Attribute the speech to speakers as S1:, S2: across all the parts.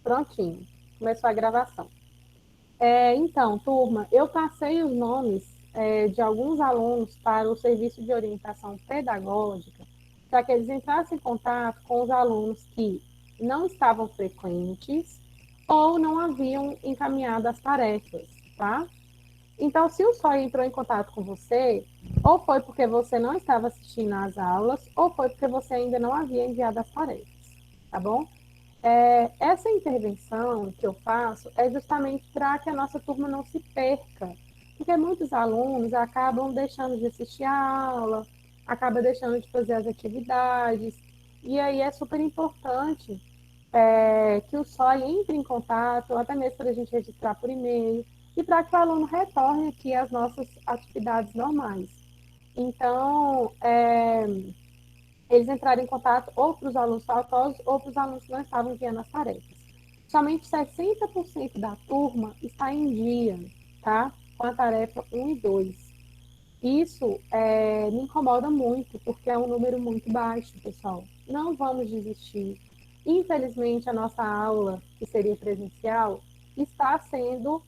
S1: Prontinho, começou a gravação. Então, turma, eu passei os nomes de alguns alunos para o serviço de orientação pedagógica para que eles entrassem em contato com os alunos que não estavam frequentes ou não haviam encaminhado as tarefas, tá? Então, se o SOI entrou em contato com você, ou foi porque você não estava assistindo às aulas, ou foi porque você ainda não havia enviado as tarefas, tá bom? Essa intervenção que eu faço é justamente para que a nossa turma não se perca, porque muitos alunos acabam deixando de assistir a aula, acabam deixando de fazer as atividades, e aí é super importante que o SOI entre em contato, até mesmo para a gente registrar por e-mail, e para que o aluno retorne aqui às nossas atividades normais. Então, eles entraram em contato ou para os alunos faltosos ou para os alunos que não estavam enviando as tarefas. Somente 60% da turma está em dia, tá? Com a tarefa 1 e 2. Isso me incomoda muito, porque é um número muito baixo, pessoal. Não vamos desistir. Infelizmente, a nossa aula, que seria presencial, está sendo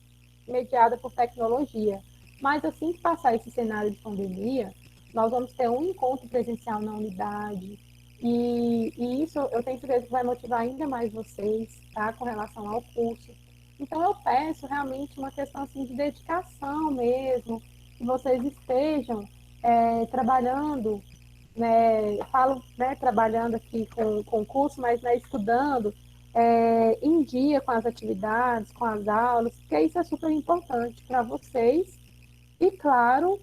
S1: mediada por tecnologia. Mas assim que passar esse cenário de pandemia, nós vamos ter um encontro presencial na unidade. E isso eu tenho certeza que vai motivar ainda mais vocês, tá? Com relação ao curso. Então, eu peço realmente uma questão assim, de dedicação mesmo, que vocês estejam trabalhando, né, falo trabalhando aqui com o curso, mas estudando em dia com as atividades, com as aulas, porque isso é super importante para vocês e, claro,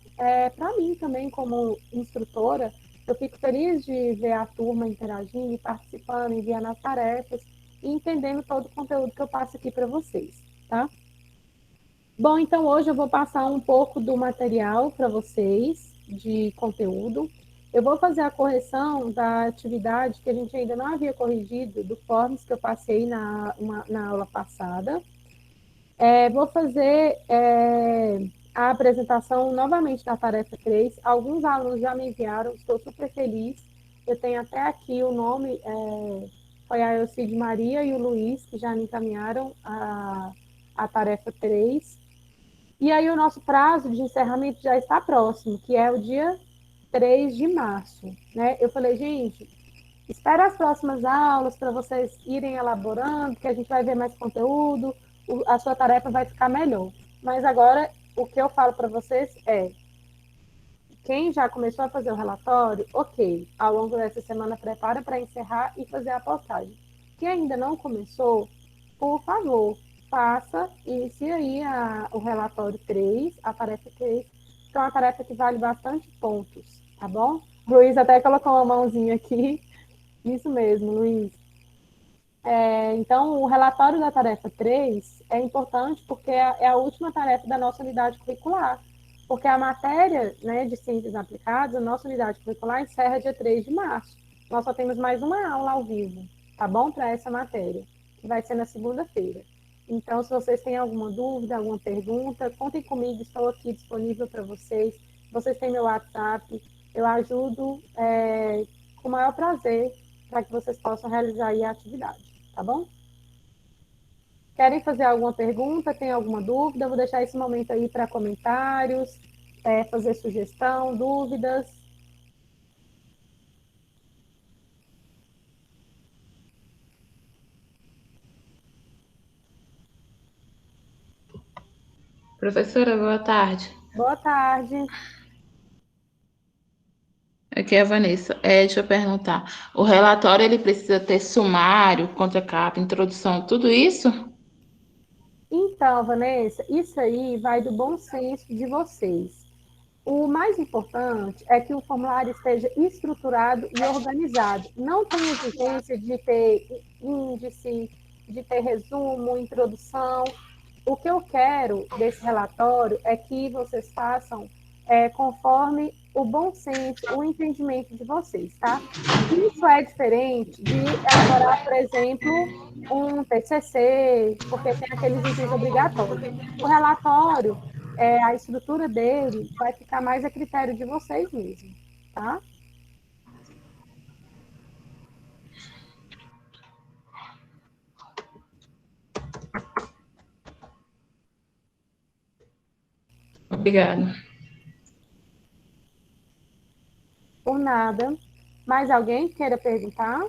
S1: para mim também, como instrutora, eu fico feliz de ver a turma interagindo, participando, enviando as tarefas e entendendo todo o conteúdo que eu passo aqui para vocês, tá? Bom, então hoje eu vou passar um pouco do material para vocês, de conteúdo. Eu vou fazer a correção da atividade que a gente ainda não havia corrigido, do forms que eu passei na aula passada. Vou fazer a apresentação novamente da tarefa 3. Alguns alunos já me enviaram, estou super feliz. Eu tenho até aqui o nome, foi a Elcide Maria e o Luiz, que já me encaminharam a tarefa 3. E aí o nosso prazo de encerramento já está próximo, que é o dia 3 de março. Né? Eu falei, gente, espera as próximas aulas para vocês irem elaborando, que a gente vai ver mais conteúdo, a sua tarefa vai ficar melhor. Mas agora, o que eu falo para vocês é, quem já começou a fazer o relatório, ok, ao longo dessa semana prepara para encerrar e fazer a postagem. Quem ainda não começou, por favor, faça, inicie aí o relatório 3, a tarefa 3, que é uma tarefa que vale bastante pontos, tá bom? Luiz até colocou uma mãozinha aqui. Isso mesmo, Luiz. Então, o relatório da tarefa 3 é importante porque é a última tarefa da nossa unidade curricular. Porque a matéria, né, de ciências aplicadas, a nossa unidade curricular encerra dia 3 de março. Nós só temos mais uma aula ao vivo, tá bom? Para essa matéria, que vai ser na segunda-feira. Então, se vocês têm alguma dúvida, alguma pergunta, contem comigo, estou aqui disponível para vocês. Vocês têm meu WhatsApp, eu ajudo com o maior prazer para que vocês possam realizar aí a atividade, tá bom? Querem fazer alguma pergunta? Tem alguma dúvida? Eu vou deixar esse momento aí para comentários, fazer sugestão, dúvidas.
S2: Professora, boa tarde.
S1: Boa tarde.
S2: Aqui é a Vanessa. Deixa eu perguntar. O relatório ele precisa ter sumário, contracapa, introdução, tudo isso?
S1: Então, Vanessa, isso aí vai do bom senso de vocês. O mais importante é que o formulário esteja estruturado e organizado. Não tem exigência de ter índice, de ter resumo, introdução. O que eu quero desse relatório é que vocês façam conforme o bom senso, o entendimento de vocês, tá? Isso é diferente de elaborar, por exemplo, um TCC, porque tem aqueles itens obrigatórios. O relatório, a estrutura dele vai ficar mais a critério de vocês mesmos, tá?
S2: Obrigada.
S1: Por nada. Mais alguém queira perguntar?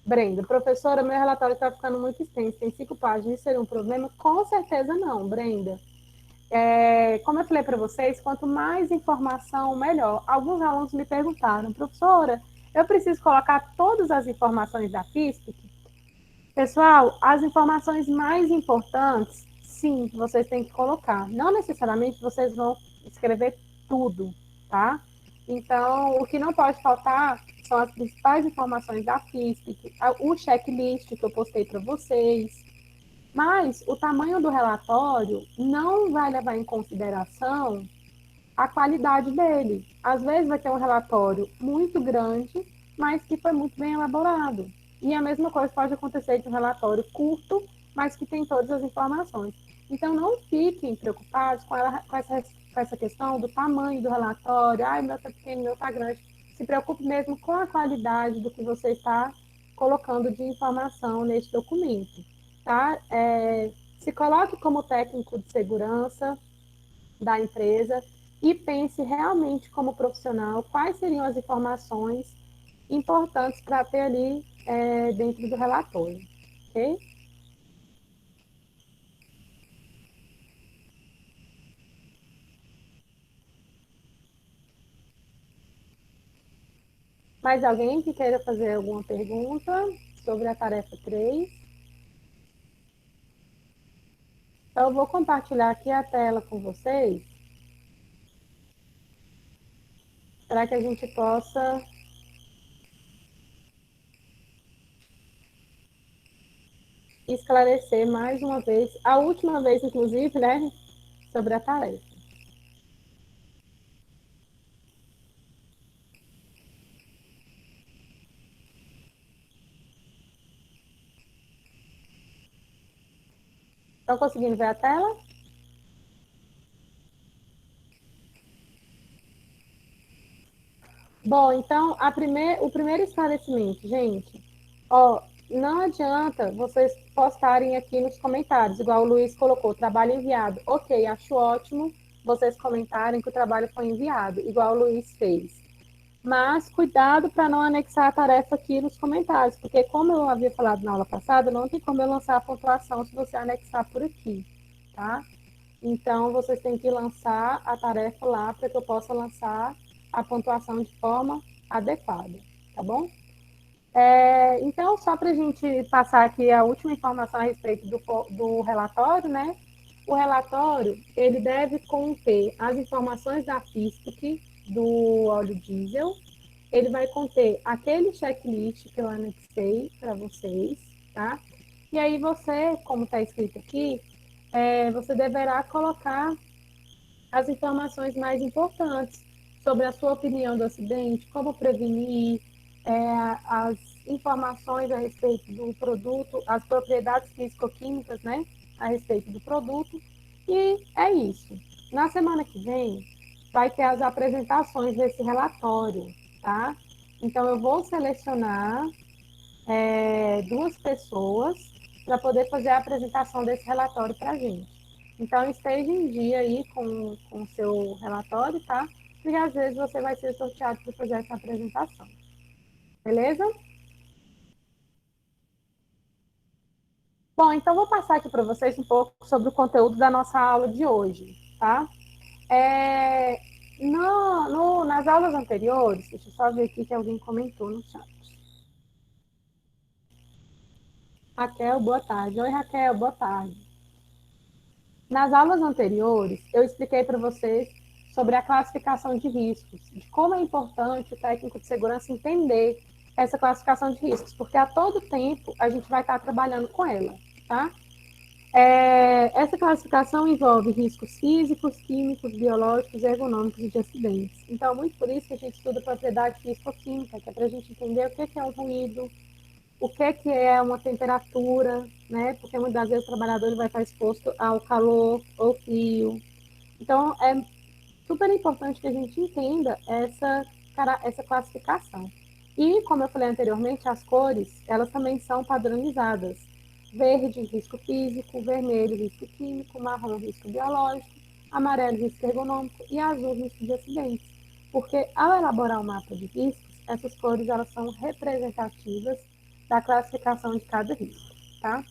S1: Brenda, professora, meu relatório está ficando muito extenso, tem 5 páginas, isso seria um problema? Com certeza não, Brenda. Como eu falei para vocês, quanto mais informação, melhor. Alguns alunos me perguntaram, professora, eu preciso colocar todas as informações da FISP? Pessoal, as informações mais importantes, sim, vocês têm que colocar. Não necessariamente vocês vão escrever tudo, tá? Então, o que não pode faltar são as principais informações da FISP, o checklist que eu postei para vocês. Mas o tamanho do relatório não vai levar em consideração a qualidade dele. Às vezes vai ter um relatório muito grande, mas que foi muito bem elaborado. E a mesma coisa pode acontecer de um relatório curto, mas que tem todas as informações. Então, não fiquem preocupados com essa questão do tamanho do relatório. Ai, meu está pequeno, meu está grande. Se preocupe mesmo com a qualidade do que você está colocando de informação neste documento. Tá? Se coloque como técnico de segurança da empresa e pense realmente como profissional quais seriam as informações importantes para ter ali dentro do relatório, ok? Mais alguém que queira fazer alguma pergunta sobre a tarefa 3? Então, eu vou compartilhar aqui a tela com vocês para que a gente possa esclarecer mais uma vez, a última vez, inclusive, né, sobre a tarefa. Estão conseguindo ver a tela? Bom, então, o primeiro esclarecimento, gente, ó, não adianta vocês postarem aqui nos comentários, igual o Luiz colocou, trabalho enviado. Ok, acho ótimo vocês comentarem que o trabalho foi enviado, igual o Luiz fez. Mas cuidado para não anexar a tarefa aqui nos comentários, porque como eu havia falado na aula passada, não tem como eu lançar a pontuação se você anexar por aqui, tá? Então, vocês têm que lançar a tarefa lá para que eu possa lançar a pontuação de forma adequada, tá bom? Então, só para a gente passar aqui a última informação a respeito do relatório, né? O relatório, ele deve conter as informações da FISPIC, do óleo diesel, ele vai conter aquele checklist que eu anexei para vocês, tá? E aí você, como está escrito aqui, você deverá colocar as informações mais importantes sobre a sua opinião do acidente, como prevenir, as informações a respeito do produto, as propriedades físico-químicas, né, a respeito do produto. E é isso. Na semana que vem, vai ter as apresentações desse relatório, tá? Então, eu vou selecionar 2 pessoas para poder fazer a apresentação desse relatório para a gente. Então, esteja em dia aí com o seu relatório, tá? Porque às vezes você vai ser sorteado para fazer essa apresentação. Beleza? Bom, então vou passar aqui para vocês um pouco sobre o conteúdo da nossa aula de hoje, tá? Nas aulas anteriores, deixa eu só ver aqui que alguém comentou no chat. Raquel, boa tarde. Oi, Raquel, boa tarde. Nas aulas anteriores, eu expliquei para vocês sobre a classificação de riscos, de como é importante o técnico de segurança entender essa classificação de riscos, porque a todo tempo a gente vai estar trabalhando com ela, tá? Essa classificação envolve riscos físicos, químicos, biológicos, ergonômicos e de acidentes. Então, muito por isso que a gente estuda propriedade físico-química, que é para a gente entender o que é um ruído, o que é uma temperatura, né? Porque muitas vezes o trabalhador ele vai estar exposto ao calor ou frio. Então, é super importante que a gente entenda essa classificação. E, como eu falei anteriormente, as cores, elas também são padronizadas. Verde, risco físico, vermelho, risco químico, marrom, risco biológico, amarelo, risco ergonômico e azul, risco de acidentes. Porque, ao elaborar o mapa de riscos, essas cores elas são representativas da classificação de cada risco, tá?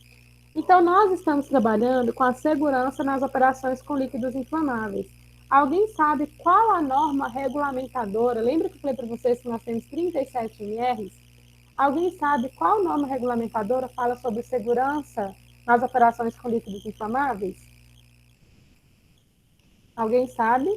S1: Então, nós estamos trabalhando com a segurança nas operações com líquidos inflamáveis. Alguém sabe qual a norma regulamentadora? Lembra que eu falei para vocês que nós temos 37 NRs? Alguém sabe qual norma regulamentadora fala sobre segurança nas operações com líquidos inflamáveis? Alguém sabe?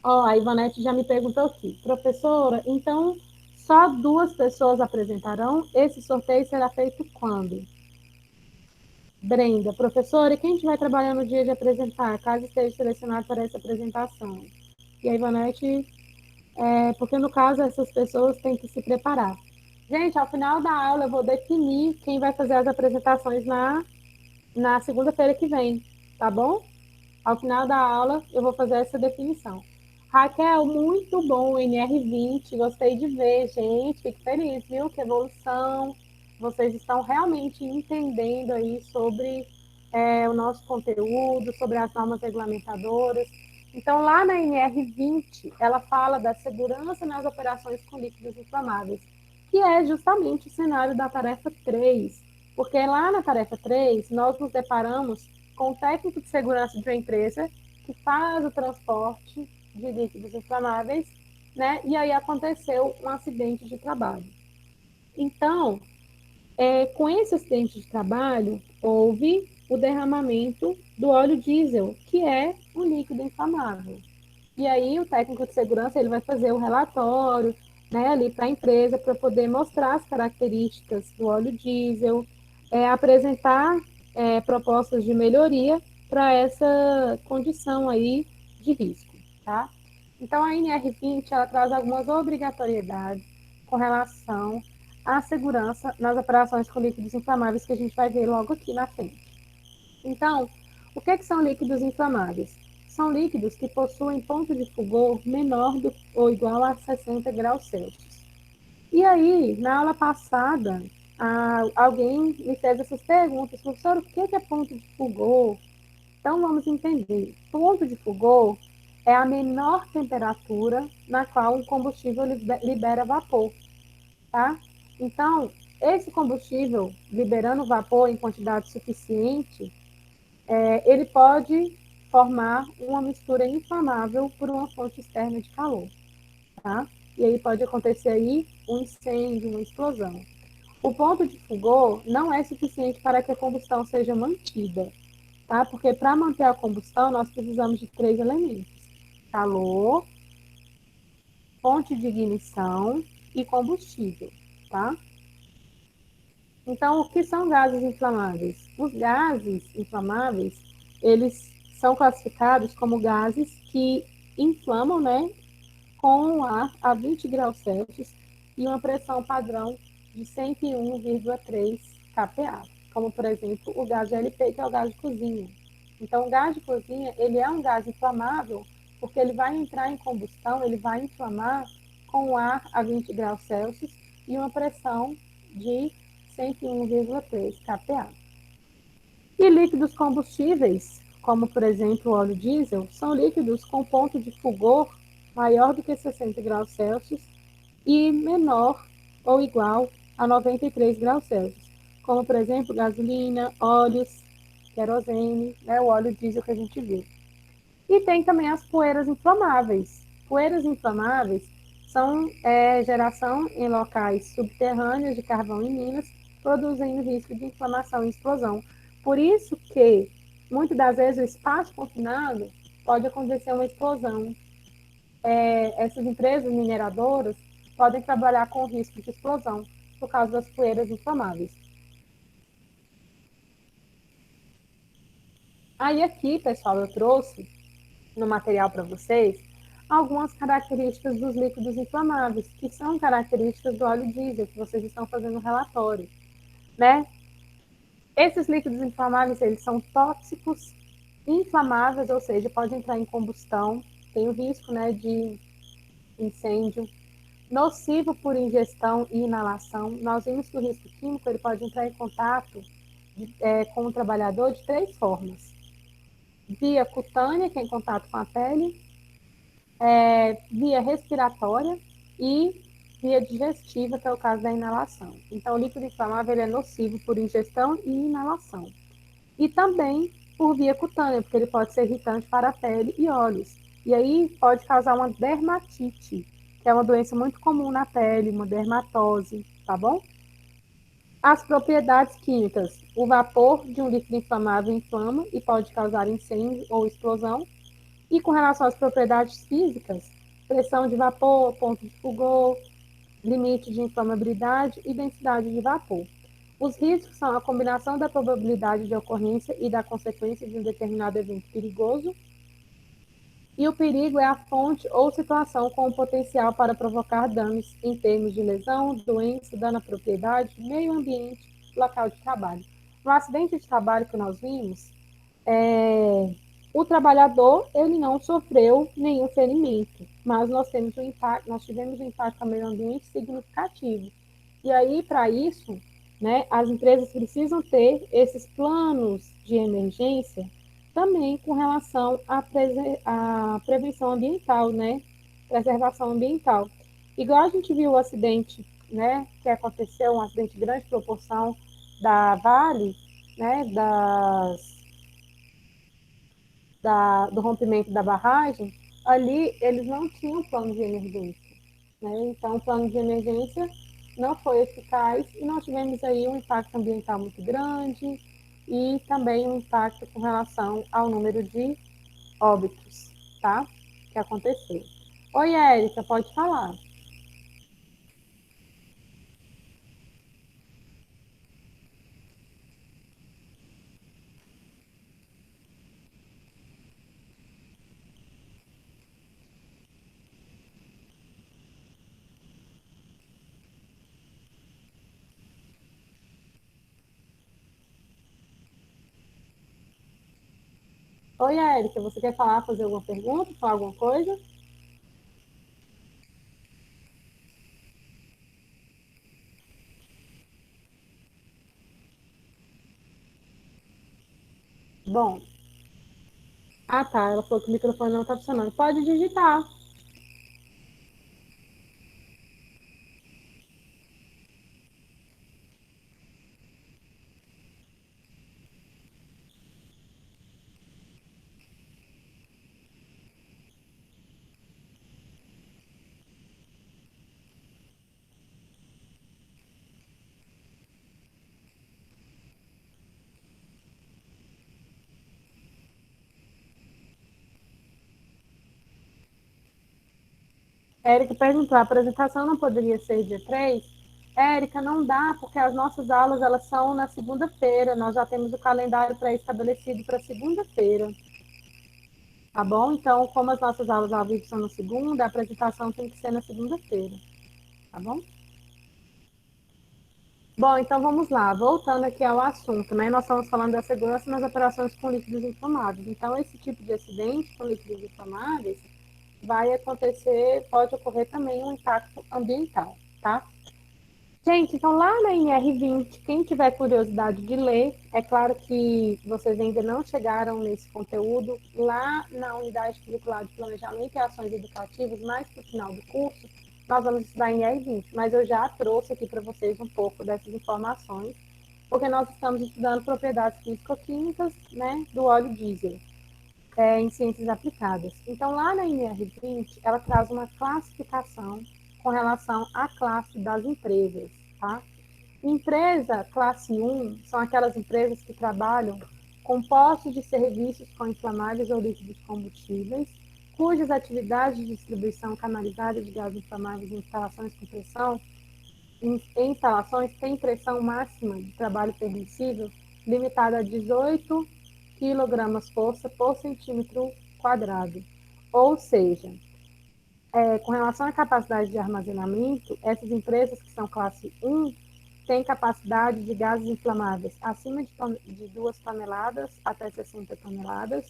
S1: Ó, a Ivanete já me perguntou aqui. Professora, então só 2 pessoas apresentarão? Esse sorteio será feito quando? Brenda, professora, e quem vai trabalhar no dia de apresentar, caso esteja selecionado para essa apresentação? E a Ivanete, porque no caso essas pessoas têm que se preparar. Gente, ao final da aula eu vou definir quem vai fazer as apresentações na segunda-feira que vem, tá bom? Ao final da aula eu vou fazer essa definição. Raquel, muito bom, NR20, gostei de ver, gente, fico feliz, viu? Que evolução, vocês estão realmente entendendo aí sobre o nosso conteúdo, sobre as normas regulamentadoras. Então, lá na NR20, ela fala da segurança nas operações com líquidos inflamáveis, que é justamente o cenário da tarefa 3, porque lá na tarefa 3, nós nos deparamos com o técnico de segurança de uma empresa que faz o transporte de líquidos inflamáveis, né? E aí aconteceu um acidente de trabalho. Então, com esse acidente de trabalho, houve o derramamento do óleo diesel, que é um líquido inflamável. E aí o técnico de segurança ele vai fazer o relatório, né, ali para a empresa para poder mostrar as características do óleo diesel, apresentar propostas de melhoria para essa condição aí de risco, tá? Então a NR20 ela traz algumas obrigatoriedades com relação à segurança nas operações com líquidos inflamáveis que a gente vai ver logo aqui na frente. Então, o que são líquidos inflamáveis? São líquidos que possuem ponto de fulgor menor do ou igual a 60 graus Celsius. E aí, na aula passada, alguém me fez essas perguntas, professor, o que é ponto de fulgor? Então, vamos entender. Ponto de fulgor é a menor temperatura na qual um combustível libera vapor, tá? Então, esse combustível liberando vapor em quantidade suficiente, ele pode formar uma mistura inflamável por uma fonte externa de calor, tá? E aí pode acontecer aí um incêndio, uma explosão. O ponto de fulgor não é suficiente para que a combustão seja mantida, tá? Porque para manter a combustão nós precisamos de 3 elementos: calor, fonte de ignição e combustível, tá? Então, o que são gases inflamáveis? Os gases inflamáveis, eles são classificados como gases que inflamam, né, com o ar a 20 graus Celsius e uma pressão padrão de 101,3 kPa, como, por exemplo, o gás de LP, que é o gás de cozinha. Então, o gás de cozinha, ele é um gás inflamável porque ele vai entrar em combustão, ele vai inflamar com o ar a 20 graus Celsius e uma pressão de 101,3 kPa. E líquidos combustíveis, como por exemplo o óleo diesel, são líquidos com ponto de fulgor maior do que 60 graus Celsius e menor ou igual a 93 graus Celsius, como por exemplo gasolina, óleos, querosene, né, o óleo diesel que a gente viu. E tem também as poeiras inflamáveis. Poeiras inflamáveis são geração em locais subterrâneos de carvão em minas, produzindo risco de inflamação e explosão. Por isso que muitas das vezes, o espaço confinado pode acontecer uma explosão. Essas empresas mineradoras podem trabalhar com risco de explosão por causa das poeiras inflamáveis. Aí aqui, pessoal, eu trouxe no material para vocês algumas características dos líquidos inflamáveis, que são características do óleo diesel, que vocês estão fazendo no relatório, né? Esses líquidos inflamáveis, eles são tóxicos, inflamáveis, ou seja, pode entrar em combustão, tem o risco, né, de incêndio, nocivo por ingestão e inalação. Nós vimos que o risco químico ele pode entrar em contato com o trabalhador de 3 formas. Via cutânea, que é em contato com a pele, via respiratória e via digestiva, que é o caso da inalação. Então, o líquido inflamável ele é nocivo por ingestão e inalação. E também por via cutânea, porque ele pode ser irritante para a pele e olhos. E aí pode causar uma dermatite, que é uma doença muito comum na pele, uma dermatose, tá bom? As propriedades químicas. O vapor de um líquido inflamável inflama e pode causar incêndio ou explosão. E com relação às propriedades físicas, pressão de vapor, ponto de fulgor, limite de inflamabilidade e densidade de vapor. Os riscos são a combinação da probabilidade de ocorrência e da consequência de um determinado evento perigoso, e o perigo é a fonte ou situação com o potencial para provocar danos em termos de lesão, doença, dano à propriedade, meio ambiente, local de trabalho. No acidente de trabalho que nós vimos, o trabalhador ele não sofreu nenhum ferimento, mas nós tivemos um impacto ao meio ambiente significativo. E aí, para isso, né, as empresas precisam ter esses planos de emergência também com relação à prevenção ambiental, né, preservação ambiental. Igual a gente viu o acidente, né, que aconteceu, um acidente de grande proporção da Vale, né, do rompimento da barragem, ali eles não tinham plano de emergência. Né? Então, o plano de emergência não foi eficaz e nós tivemos aí um impacto ambiental muito grande e também um impacto com relação ao número de óbitos, tá? Que aconteceu. Oi, Érica, pode falar. Oi, Érica, você quer falar, fazer alguma pergunta, falar alguma coisa? Bom, tá, ela falou que o microfone não está funcionando. Pode digitar. Érica perguntou, a apresentação não poderia ser dia 3? Érica, não dá, porque as nossas aulas elas são na segunda-feira, nós já temos o calendário pré-estabelecido para segunda-feira, tá bom? Então, como as nossas aulas ao vivo são na segunda, a apresentação tem que ser na segunda-feira, tá bom? Bom, então vamos lá, voltando aqui ao assunto, né? Nós estamos falando da segurança nas operações com líquidos inflamáveis. Então, esse tipo de acidente com líquidos inflamáveis vai acontecer, pode ocorrer também um impacto ambiental, tá? Gente, então lá na NR20, quem tiver curiosidade de ler, é claro que vocês ainda não chegaram nesse conteúdo, lá na unidade curricular de planejamento e ações educativas, mais para o final do curso, nós vamos estudar NR20, mas eu já trouxe aqui para vocês um pouco dessas informações, porque nós estamos estudando propriedades físico-químicas, né, do óleo diesel, em ciências aplicadas. Então, lá na NR20, ela traz uma classificação com relação à classe das empresas, tá? Empresa classe 1 são aquelas empresas que trabalham com postos de serviços com inflamáveis ou líquidos combustíveis, cujas atividades de distribuição canalizada de gases inflamáveis em instalações com pressão, em instalações têm pressão máxima de trabalho permissível limitada a 18 kg-força por centímetro quadrado. Ou seja, com relação à capacidade de armazenamento, essas empresas que são classe 1 têm capacidade de gases inflamáveis acima de 2 toneladas até 60 toneladas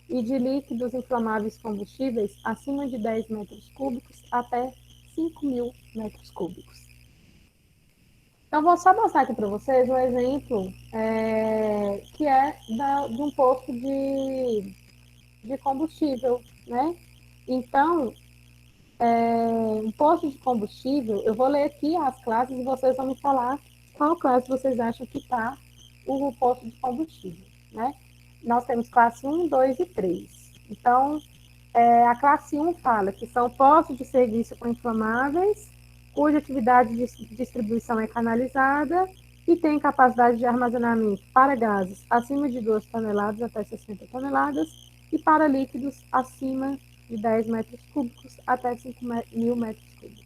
S1: e de líquidos inflamáveis combustíveis acima de 10 metros cúbicos até 5.000 metros cúbicos. Então, vou só mostrar aqui para vocês um exemplo que é de um posto de combustível, né? Então, um posto de combustível, eu vou ler aqui as classes e vocês vão me falar qual classe vocês acham que está o posto de combustível, né? Nós temos classe 1, 2 e 3. Então, a classe 1 fala que são postos de serviço com inflamáveis, cuja atividade de distribuição é canalizada e tem capacidade de armazenamento para gases acima de 2 toneladas até 60 toneladas e para líquidos acima de 10 metros cúbicos até 5.000 metros cúbicos.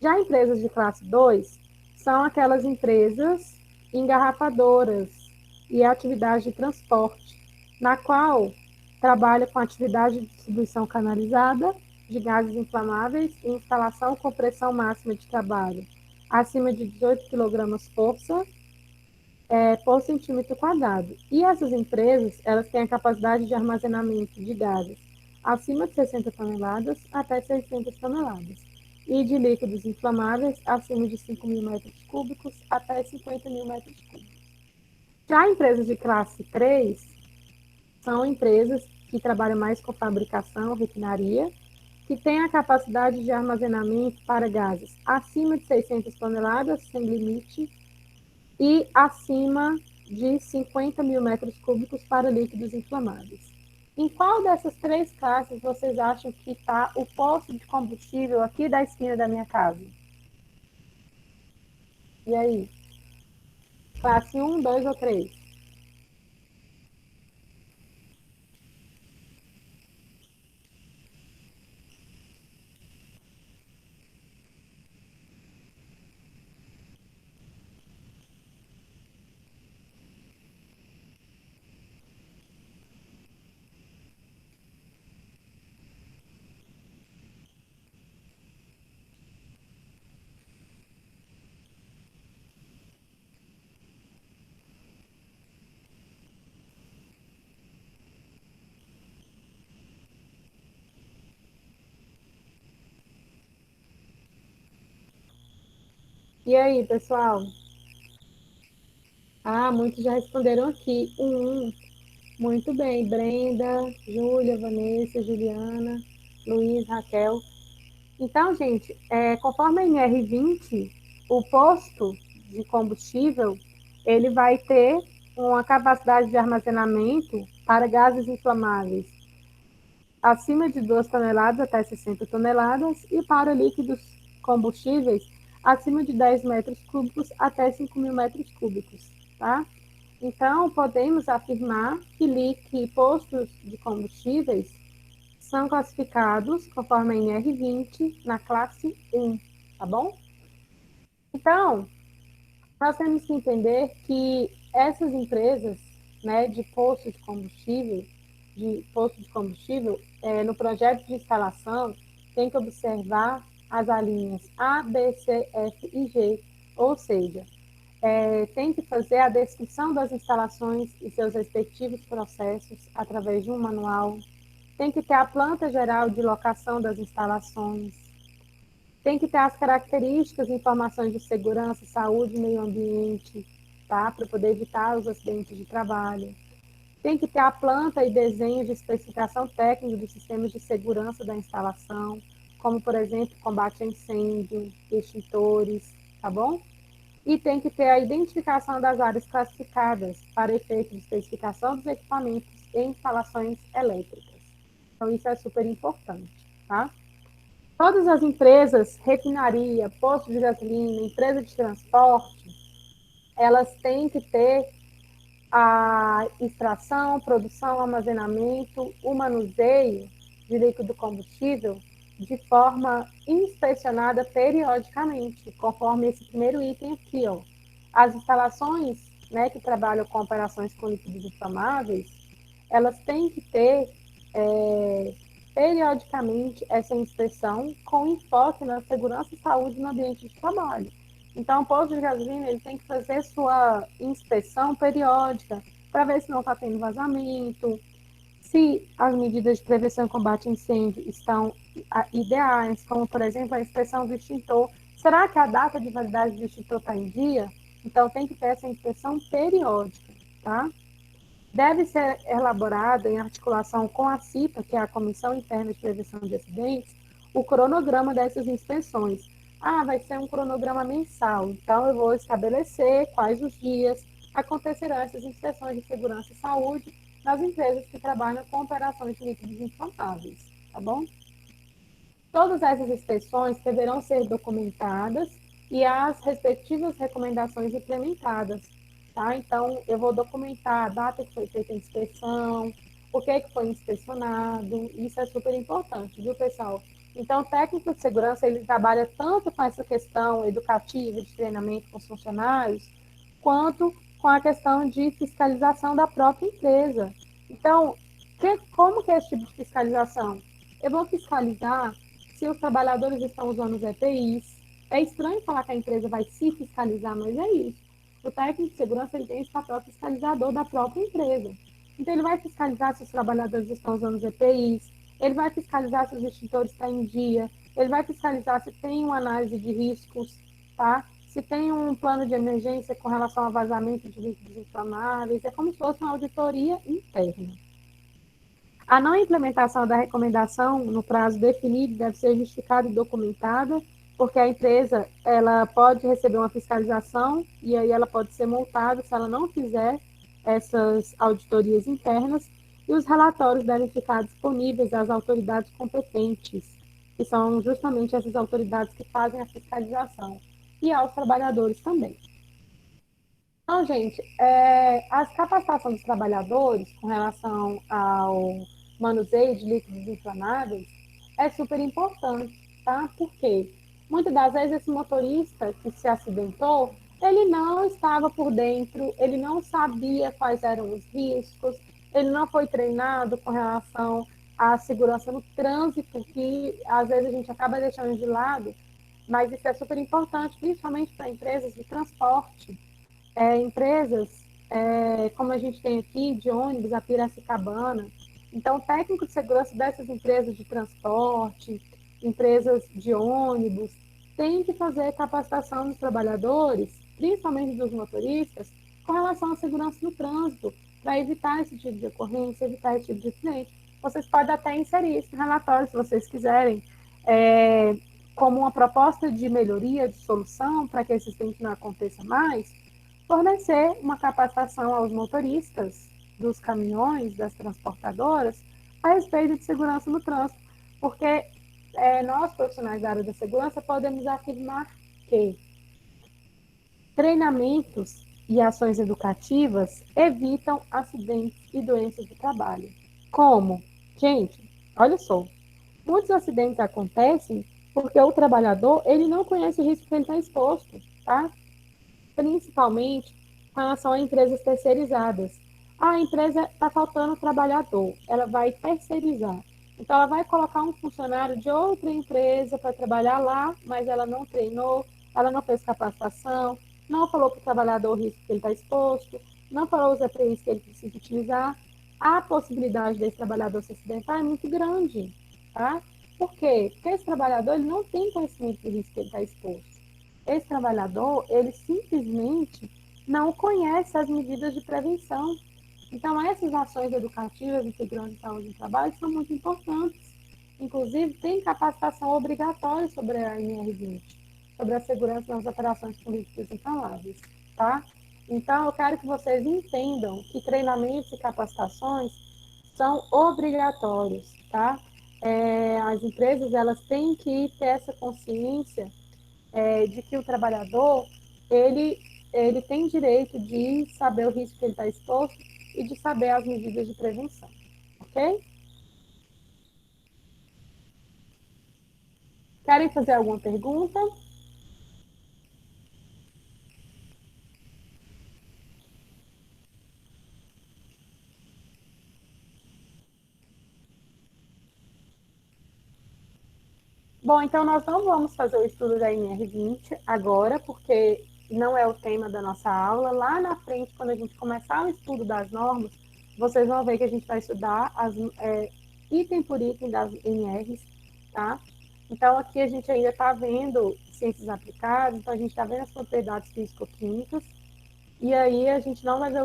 S1: Já empresas de classe 2 são aquelas empresas engarrafadoras e atividade de transporte, na qual trabalha com atividade de distribuição canalizada de gases inflamáveis e instalação com pressão máxima de trabalho acima de 18 kg-força por centímetro quadrado. E essas empresas, elas têm a capacidade de armazenamento de gases acima de 60 toneladas até 600 toneladas e de líquidos inflamáveis acima de 5.000 metros cúbicos até 50.000 metros cúbicos. Já empresas de classe 3 são empresas que trabalham mais com fabricação, refinaria, que têm a capacidade de armazenamento para gases acima de 600 toneladas, sem limite, e acima de 50.000 metros cúbicos para líquidos inflamáveis. Em qual dessas três classes vocês acham que está o posto de combustível aqui da esquina da minha casa? E aí? Classe 1, 2 ou 3? E aí, pessoal? Muitos já responderam aqui. Muito bem. Brenda, Júlia, Vanessa, Juliana, Luiz, Raquel. Então, gente, conforme a NR20, o posto de combustível, ele vai ter uma capacidade de armazenamento para gases inflamáveis acima de 2 toneladas até 60 toneladas e para líquidos combustíveis acima de 10 metros cúbicos até 5.000 metros cúbicos, tá? Então, podemos afirmar que postos de combustíveis são classificados conforme a NR20 na classe 1, tá bom? Então, nós temos que entender que essas empresas, né, de posto de combustível, no projeto de instalação, tem que observar as alíneas A, B, C, F e G, ou seja, tem que fazer a descrição das instalações e seus respectivos processos através de um manual, tem que ter a planta geral de locação das instalações, tem que ter as características e informações de segurança, saúde e meio ambiente, tá? Para poder evitar os acidentes de trabalho. Tem que ter a planta e desenho de especificação técnica dos sistemas de segurança da instalação, como, por exemplo, combate a incêndio, extintores, tá bom? E tem que ter a identificação das áreas classificadas para efeito de especificação dos equipamentos e instalações elétricas. Então, isso é super importante, tá? Todas as empresas, refinaria, posto de gasolina, empresa de transporte, elas têm que ter a extração, produção, armazenamento, o manuseio de líquido combustível de forma inspecionada periodicamente, conforme esse primeiro item aqui, ó. As instalações, né, que trabalham com operações com líquidos inflamáveis, elas têm que ter periodicamente essa inspeção com enfoque na segurança e saúde no ambiente de trabalho. Então, o posto de gasolina ele tem que fazer sua inspeção periódica para ver se não está tendo vazamento, se as medidas de prevenção e combate a incêndio estão ideais, como, por exemplo, a inspeção do extintor. Será que a data de validade do extintor está em dia? Então, tem que ter essa inspeção periódica, tá? Deve ser elaborado em articulação com a CIPA, que é a Comissão Interna de Prevenção de Acidentes, o cronograma dessas inspeções. Vai ser um cronograma mensal, então eu vou estabelecer quais os dias acontecerão essas inspeções de segurança e saúde nas empresas que trabalham com operações de líquidos inflamáveis, tá bom? Todas essas inspeções deverão ser documentadas e as respectivas recomendações implementadas, tá? Então, eu vou documentar a data que foi feita a inspeção, o que foi inspecionado, isso é super importante, viu, pessoal? Então, o técnico de segurança, ele trabalha tanto com essa questão educativa, de treinamento com os funcionários, quanto com a questão de fiscalização da própria empresa. Então, como que é esse tipo de fiscalização? Eu vou fiscalizar se os trabalhadores estão usando os EPIs. É estranho falar que a empresa vai se fiscalizar, mas é isso. O técnico de segurança ele tem esse papel fiscalizador da própria empresa. Então, ele vai fiscalizar se os trabalhadores estão usando os EPIs, ele vai fiscalizar se os extintores estão em dia, ele vai fiscalizar se tem uma análise de riscos, tá? Se tem um plano de emergência com relação ao vazamento de líquidos inflamáveis, é como se fosse uma auditoria interna. A não implementação da recomendação no prazo definido deve ser justificada e documentada, porque a empresa ela pode receber uma fiscalização e aí ela pode ser multada se ela não fizer essas auditorias internas, e os relatórios devem ficar disponíveis às autoridades competentes, que são justamente essas autoridades que fazem a fiscalização, e aos trabalhadores também. Então, gente, a capacitação dos trabalhadores com relação ao manuseio de líquidos inflamáveis é super importante, tá? Porque muitas das vezes esse motorista que se acidentou, ele não estava por dentro, ele não sabia quais eram os riscos, ele não foi treinado com relação à segurança no trânsito, que às vezes a gente acaba deixando de lado, mas isso é super importante, principalmente para empresas de transporte. Empresas como a gente tem aqui, de ônibus, a Piracicabana. Então, o técnico de segurança dessas empresas de transporte, empresas de ônibus, tem que fazer capacitação dos trabalhadores, principalmente dos motoristas, com relação à segurança no trânsito, para evitar esse tipo de ocorrência, evitar esse tipo de acidente. Vocês podem até inserir isso no relatório, se vocês quiserem, como uma proposta de melhoria, de solução, para que esse acidente não aconteça mais, fornecer uma capacitação aos motoristas dos caminhões, das transportadoras, a respeito de segurança no trânsito, porque nós, profissionais da área da segurança, podemos afirmar que treinamentos e ações educativas evitam acidentes e doenças do trabalho. Como? Gente, olha só, muitos acidentes acontecem porque o trabalhador ele não conhece o risco que ele está exposto, tá? Principalmente com relação a empresas terceirizadas. A empresa está faltando trabalhador, ela vai terceirizar. Então, ela vai colocar um funcionário de outra empresa para trabalhar lá, mas ela não treinou, ela não fez capacitação, não falou para o trabalhador o risco que ele está exposto, não falou os EPIs que ele precisa utilizar. A possibilidade desse trabalhador se acidentar é muito grande, tá? Por quê? Porque esse trabalhador ele não tem conhecimento do risco que ele está exposto. Esse trabalhador, ele simplesmente não conhece as medidas de prevenção. Então, essas ações educativas de segurança e saúde do trabalho são muito importantes. Inclusive, tem capacitação obrigatória sobre a NR20, sobre a segurança nas operações políticas inflamáveis, tá? Então, eu quero que vocês entendam que treinamentos e capacitações são obrigatórios, tá? As empresas, elas têm que ter essa consciência de que o trabalhador, ele ele tem direito de saber o risco que ele está exposto e de saber as medidas de prevenção, ok? Querem fazer alguma pergunta? Bom, então nós não vamos fazer o estudo da NR20 agora, porque não é o tema da nossa aula. Lá na frente, quando a gente começar o estudo das normas, vocês vão ver que a gente vai estudar item por item das NRs, tá? Então, aqui a gente ainda está vendo ciências aplicadas, então a gente está vendo as propriedades físico-químicas, e aí a gente não vai ver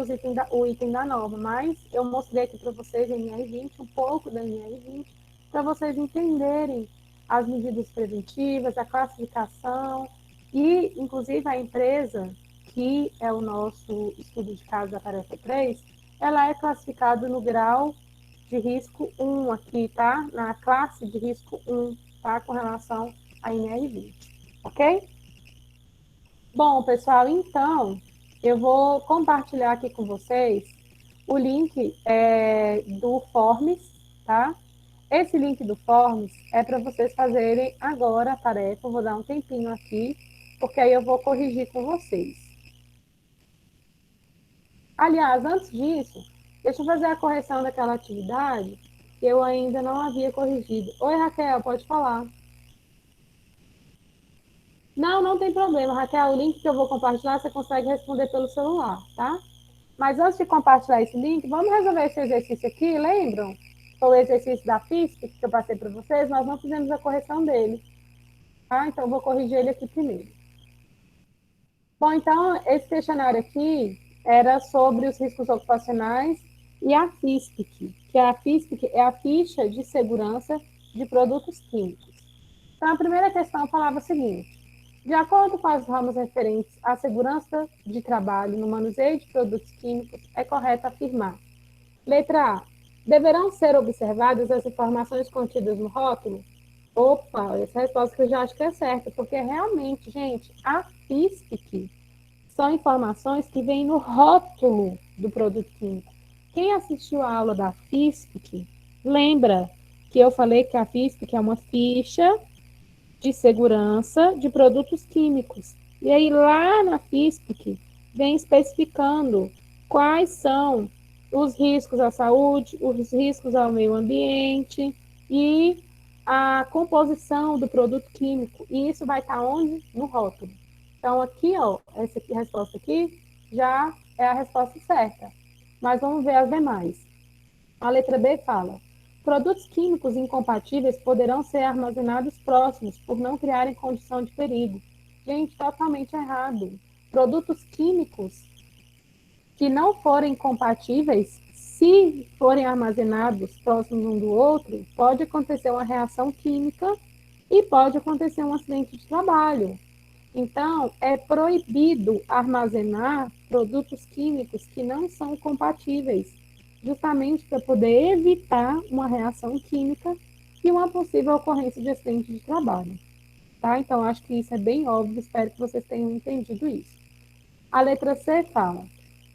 S1: o item da norma, mas eu mostrei aqui para vocês a NR20, um pouco da NR20, para vocês entenderem as medidas preventivas, a classificação, e inclusive a empresa, que é o nosso estudo de caso da tarefa 3, ela é classificada no grau de risco 1 aqui, tá? Na classe de risco 1, tá? Com relação à NR20, ok? Bom, pessoal, então, eu vou compartilhar aqui com vocês o link do Forms, tá? Esse link do Forms é para vocês fazerem agora a tarefa. Eu vou dar um tempinho aqui, porque aí eu vou corrigir com vocês. Aliás, antes disso, deixa eu fazer a correção daquela atividade que eu ainda não havia corrigido. Oi, Raquel, pode falar. Não, não tem problema, Raquel. O link que eu vou compartilhar, você consegue responder pelo celular, tá? Mas antes de compartilhar esse link, vamos resolver esse exercício aqui, lembram? Foi o exercício da FISP que eu passei para vocês, nós não fizemos a correção dele, tá? Então, eu vou corrigir ele aqui primeiro. Bom, então, esse questionário aqui era sobre os riscos ocupacionais e a FISPIC, que a FISPIC é a ficha de segurança de produtos químicos. Então, a primeira questão falava o seguinte: de acordo com as normas referentes à segurança de trabalho no manuseio de produtos químicos, é correto afirmar. Letra A. Deverão ser observadas as informações contidas no rótulo? Opa, essa resposta que eu já acho que é certa, porque realmente, gente, a FISPIC são informações que vêm no rótulo do produto químico. Quem assistiu à aula da FISPIC, lembra que eu falei que a FISPIC é uma ficha de segurança de produtos químicos. E aí, lá na FISPIC, vem especificando quais são os riscos à saúde, os riscos ao meio ambiente e a composição do produto químico. E isso vai estar onde? No rótulo. Então, aqui, ó, essa aqui, resposta aqui já é a resposta certa. Mas vamos ver as demais. A letra B fala: produtos químicos incompatíveis poderão ser armazenados próximos por não criarem condição de perigo. Gente, totalmente errado. Produtos químicos que não forem compatíveis, se forem armazenados próximos um do outro, pode acontecer uma reação química e pode acontecer um acidente de trabalho. Então, é proibido armazenar produtos químicos que não são compatíveis, justamente para poder evitar uma reação química e uma possível ocorrência de acidente de trabalho. Tá? Então, acho que isso é bem óbvio, espero que vocês tenham entendido isso. A letra C fala: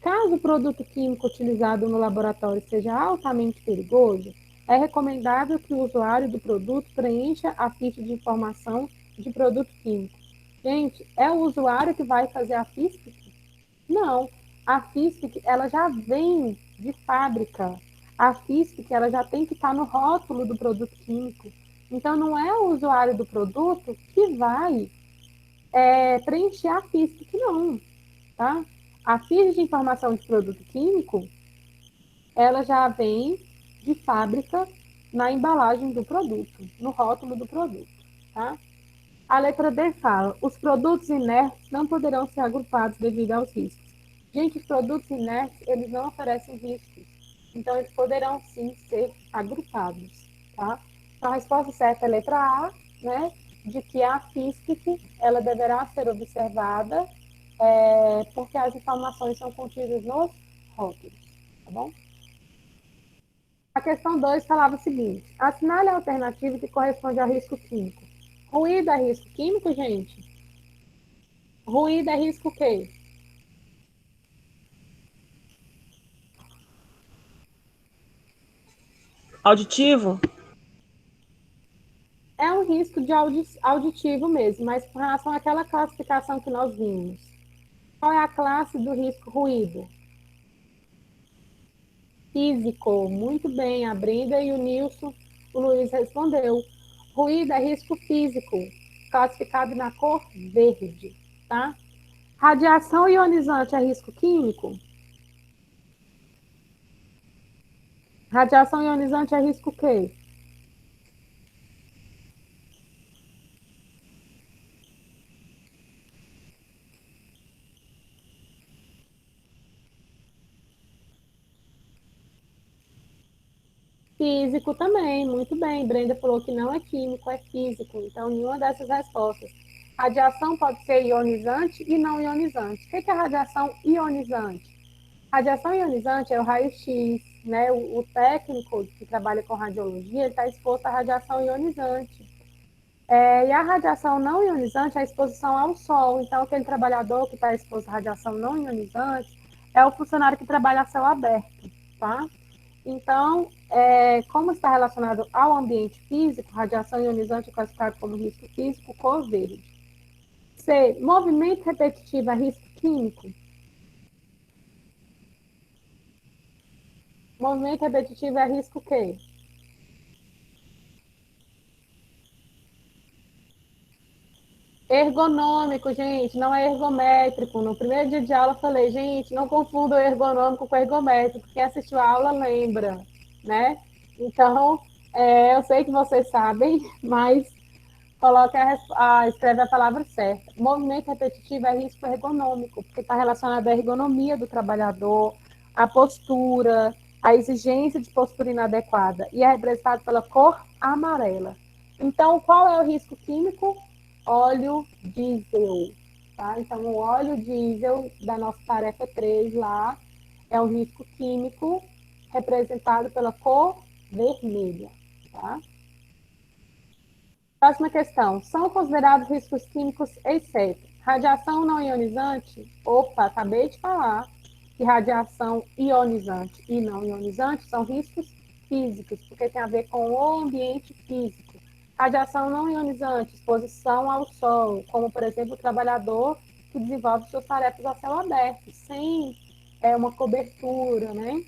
S1: caso o produto químico utilizado no laboratório seja altamente perigoso, é recomendável que o usuário do produto preencha a ficha de informação de produto químico. Gente, é o usuário que vai fazer a FISPIC? Não. A FISPIC, ela já vem de fábrica. A FISPIC, ela já tem que estar no rótulo do produto químico. Então, não é o usuário do produto que vai preencher a FISPIC, não. Tá? A ficha de informação de produto químico, ela já vem de fábrica na embalagem do produto, no rótulo do produto. Tá? A letra D fala: os produtos inertes não poderão ser agrupados devido aos riscos. Gente, os produtos inertes, eles não oferecem riscos. Então, eles poderão, sim, ser agrupados, tá? Então, a resposta certa é a letra A, né? De que a FISPIC, ela deverá ser observada, porque as informações são contidas nos rótulos, tá bom? A questão 2 falava o seguinte: assinale a alternativa que corresponde ao risco químico. Ruído é risco químico, gente? Ruído é risco o quê?
S3: Auditivo?
S1: É um risco de auditivo mesmo, mas com relação àquela classificação que nós vimos. Qual é a classe do risco ruído? Físico. Muito bem, a Brenda e o Nilson, o Luiz respondeu. Ruído é risco físico, classificado na cor verde, tá? Radiação ionizante é risco químico? Radiação ionizante é risco quê? Físico também, muito bem. Brenda falou que não é químico, é físico. Então, nenhuma dessas respostas. Radiação pode ser ionizante e não ionizante. O que é radiação ionizante? Radiação ionizante é o raio-x, né? O técnico que trabalha com radiologia está exposto à radiação ionizante. E a radiação não ionizante é a exposição ao sol. Então, aquele trabalhador que está exposto à radiação não ionizante é o funcionário que trabalha a céu aberto, tá? Então, como está relacionado ao ambiente físico, radiação ionizante é classificado como risco físico, cor verde. C. Movimento repetitivo é risco químico? Movimento repetitivo é risco quê? Ergonômico, gente, não é ergométrico. No primeiro dia de aula eu falei, gente, não confunda o ergonômico com o ergométrico. Quem assistiu a aula lembra, né? Então, eu sei que vocês sabem, mas coloque escreve a palavra certa. Movimento repetitivo é risco ergonômico, porque está relacionado à ergonomia do trabalhador, à postura, à exigência de postura inadequada, e é representado pela cor amarela. Então, qual é o risco químico? Óleo diesel. Tá? Então, o óleo diesel da nossa tarefa 3 lá é um risco químico representado pela cor vermelha. Tá? Próxima questão. São considerados riscos químicos exceto radiação não ionizante? Opa, acabei de falar que radiação ionizante e não ionizante são riscos físicos, porque tem a ver com o ambiente físico. Radiação não ionizante, exposição ao sol, como, por exemplo, o trabalhador que desenvolve suas tarefas a céu aberto, sem uma cobertura, né?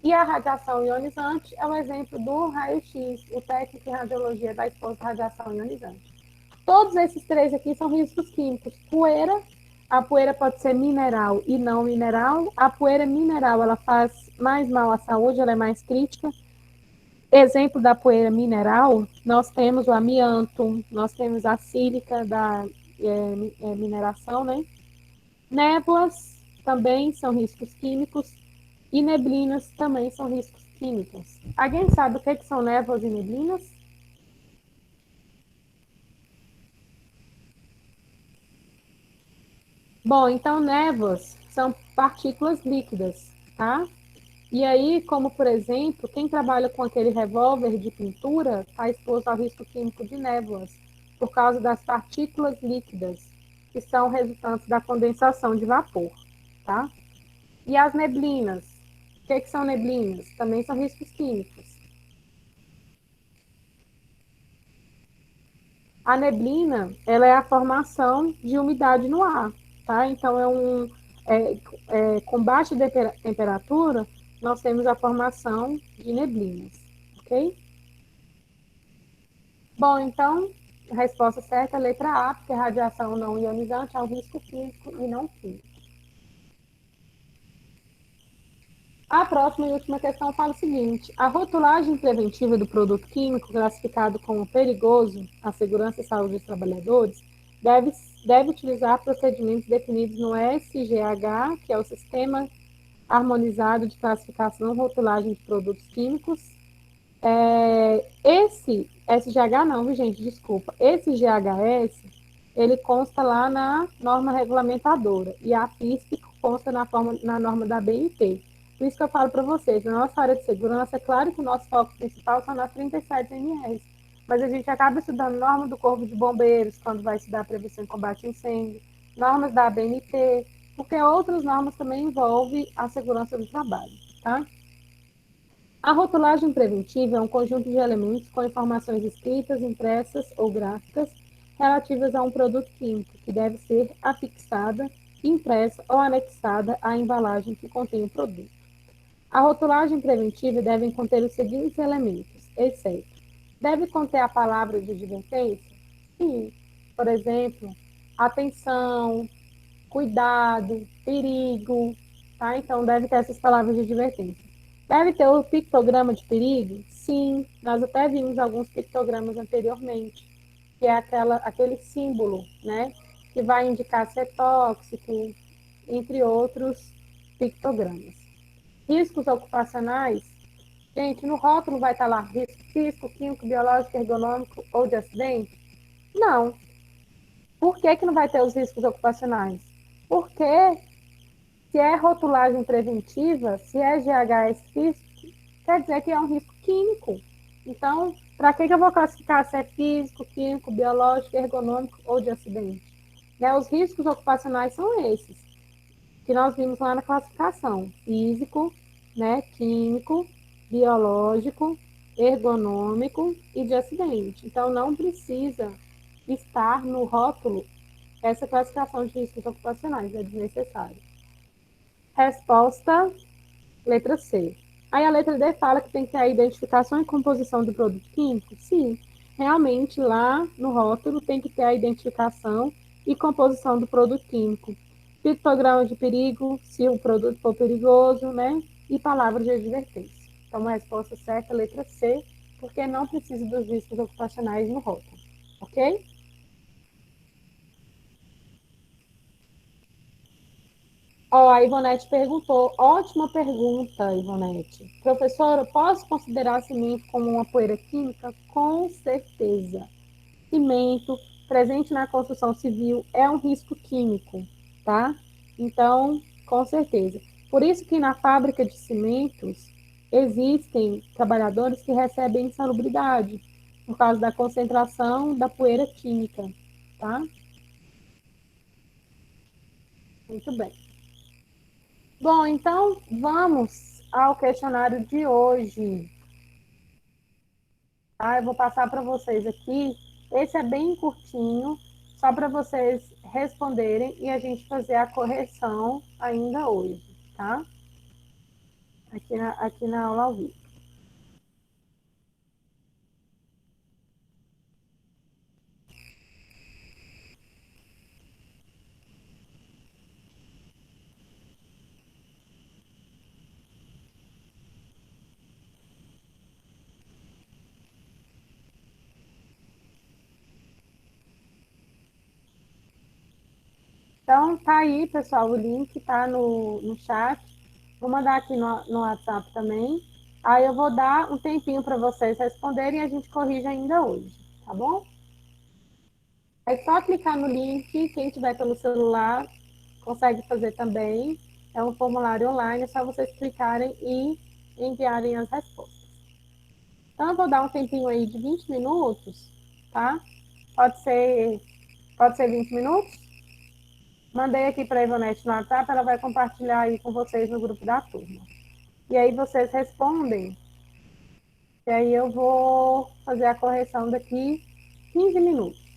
S1: E a radiação ionizante é um exemplo do raio-x, o técnico em radiologia da exposto à radiação ionizante. Todos esses três aqui são riscos químicos. Poeira, a poeira pode ser mineral e não mineral. A poeira mineral, ela faz mais mal à saúde, ela é mais crítica. Exemplo da poeira mineral, nós temos o amianto, nós temos a sílica da mineração, né? Névoas também são riscos químicos. E neblinas também são riscos químicos. Alguém sabe o que são névoas e neblinas? Bom, então névoas são partículas líquidas, tá? E aí, como por exemplo, quem trabalha com aquele revólver de pintura está exposto ao risco químico de névoas, por causa das partículas líquidas, que são resultantes da condensação de vapor, tá? E as neblinas? O que são neblinas? Também são riscos químicos. A neblina, ela é a formação de umidade no ar, tá? Então, com baixa temperatura, nós temos a formação de neblinas, ok? Bom, então, a resposta certa é a letra A, porque a radiação não ionizante é um risco físico e não químico. A próxima e última questão fala o seguinte: a rotulagem preventiva do produto químico classificado como perigoso à segurança e saúde dos trabalhadores deve utilizar procedimentos definidos no SGH, que é o Sistema Harmonizado de Classificação e Rotulagem de Produtos Químicos. Esse SGH não, viu, gente? Desculpa. Esse GHS, ele consta lá na norma regulamentadora e a FISP consta na norma da BNT. Por isso que eu falo para vocês, na nossa área de segurança, é claro que o nosso foco principal são nas 37 NRs, mas a gente acaba estudando norma do Corpo de Bombeiros, quando vai estudar prevenção e combate a incêndio, normas da ABNT, porque outras normas também envolvem a segurança do trabalho, tá? A rotulagem preventiva é um conjunto de elementos com informações escritas, impressas ou gráficas relativas a um produto químico, que deve ser afixada, impressa ou anexada à embalagem que contém o produto. A rotulagem preventiva deve conter os seguintes elementos, exceto: deve conter a palavra de advertência? Sim. Por exemplo, atenção, cuidado, perigo, tá? Então, deve ter essas palavras de advertência. Deve ter o pictograma de perigo? Sim, nós até vimos alguns pictogramas anteriormente, que é aquele símbolo, né? Que vai indicar se é tóxico, entre outros pictogramas. Riscos ocupacionais? Gente, no rótulo vai estar lá risco físico, químico, biológico, ergonômico ou de acidente? Não. Por que, que não vai ter os riscos ocupacionais? Porque se é rotulagem preventiva, se é GHS físico, quer dizer que é um risco químico. Então, para que eu vou classificar se é físico, químico, biológico, ergonômico ou de acidente? Né? Os riscos ocupacionais são esses, que nós vimos lá na classificação: físico, né, químico, biológico, ergonômico e de acidente. Então, não precisa estar no rótulo essa classificação de riscos ocupacionais, é desnecessário. Resposta, letra C. Aí a letra D fala que tem que ter a identificação e composição do produto químico? Sim, realmente lá no rótulo tem que ter a identificação e composição do produto químico. Pictograma de perigo, se o produto for perigoso, né? E palavras de advertência. Então, a resposta certa é a letra C, porque não precisa dos riscos ocupacionais no rótulo. Ok? Ó, a Ivonete perguntou, ótima pergunta, Ivonete. Professora, posso considerar cimento como uma poeira química? Com certeza. Cimento, presente na construção civil, é um risco químico, tá? Então, com certeza. Por isso que na fábrica de cimentos existem trabalhadores que recebem insalubridade, por causa da concentração da poeira química, tá? Muito bem. Bom, então vamos ao questionário de hoje. Tá? Eu vou passar para vocês aqui. Esse é bem curtinho, só para vocês responderem e a gente fazer a correção ainda hoje, tá? Aqui na aula ao vivo. Então, tá aí, pessoal, o link tá no chat. Vou mandar aqui no WhatsApp também. Aí eu vou dar um tempinho para vocês responderem e a gente corrige ainda hoje, tá bom? É só clicar no link, quem tiver pelo celular consegue fazer também. É um formulário online, é só vocês clicarem e enviarem as respostas. Então, eu vou dar um tempinho aí de 20 minutos, tá? Pode ser 20 minutos? Mandei aqui para a Ivonete no WhatsApp, ela vai compartilhar aí com vocês no grupo da turma. E aí vocês respondem, e aí eu vou fazer a correção daqui 15 minutos.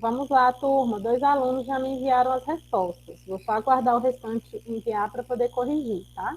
S1: Vamos lá, turma. Dois alunos já me enviaram as respostas. Vou só aguardar o restante enviar para poder corrigir, tá?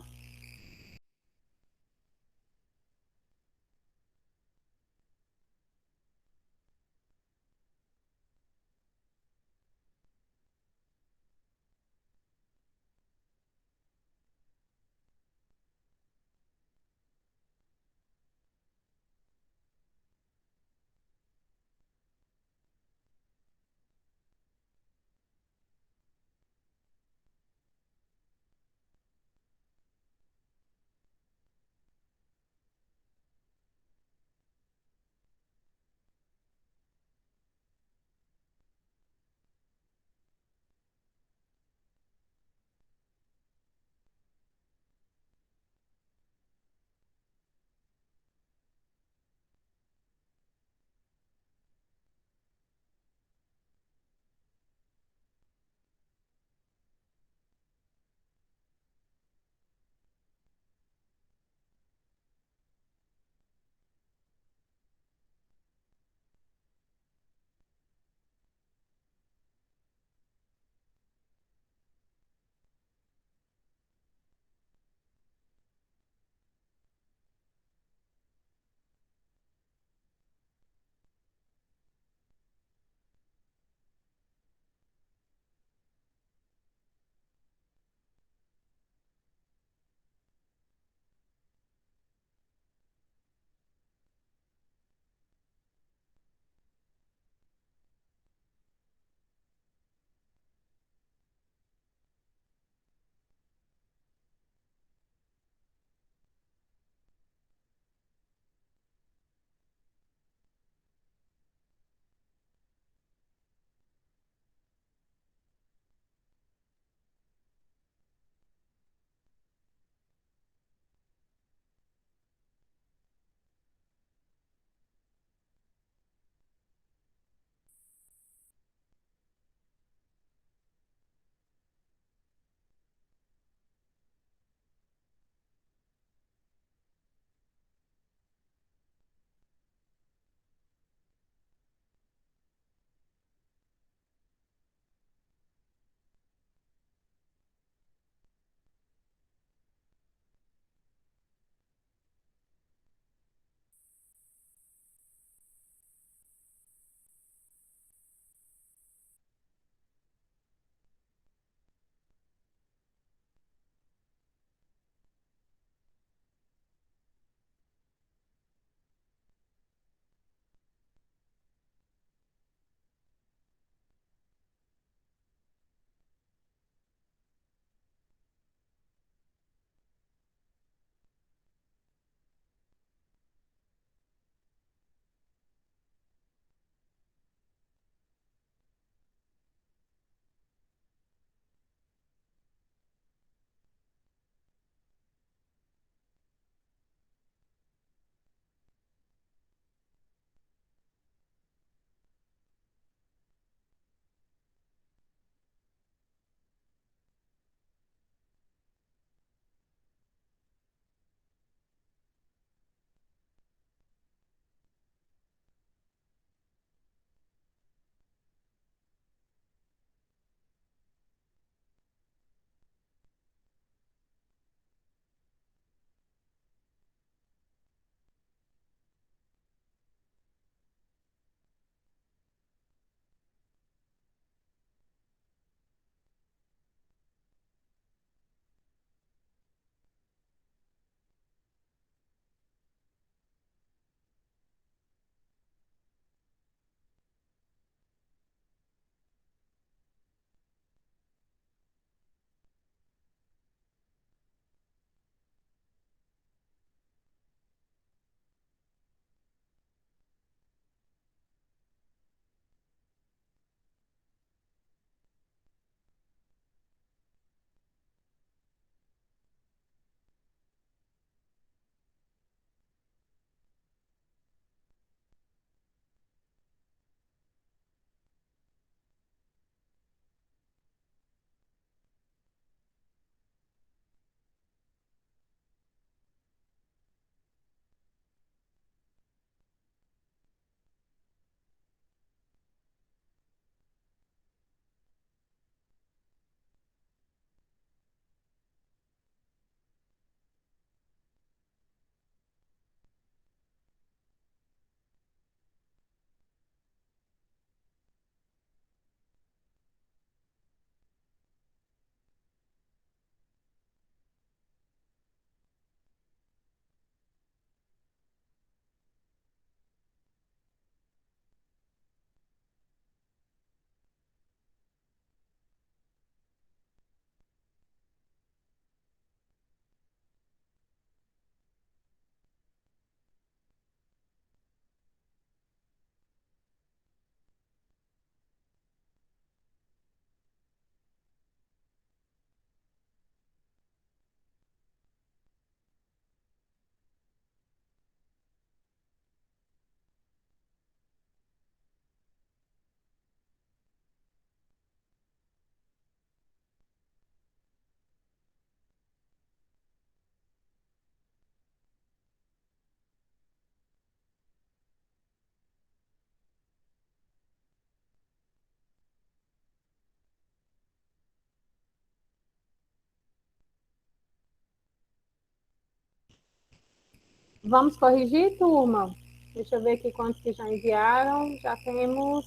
S1: Vamos corrigir, turma? Deixa eu ver aqui quantos que já enviaram. Já temos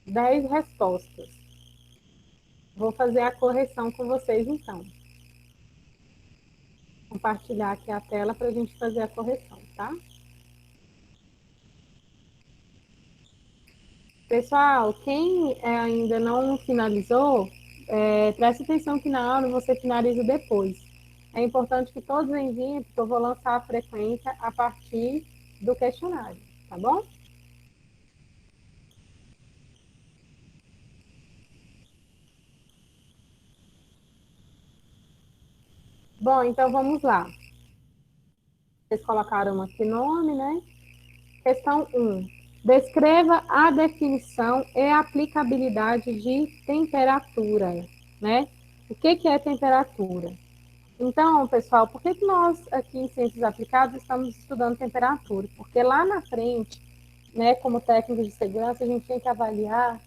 S1: 10 respostas. Vou fazer a correção com vocês, então. Compartilhar aqui a tela para a gente fazer a correção, tá? Pessoal, quem ainda não finalizou, preste atenção que na aula você finaliza depois. É importante que todos enviem, porque eu vou lançar a frequência a partir do questionário, tá bom? Bom, então vamos lá. Vocês colocaram aqui nome, né? Questão 1. Descreva a definição e aplicabilidade de temperatura, né? O que é temperatura? Então, pessoal, por que nós aqui em Ciências Aplicadas estamos estudando temperatura? Porque lá na frente, né, como técnico de segurança, a gente tem que avaliar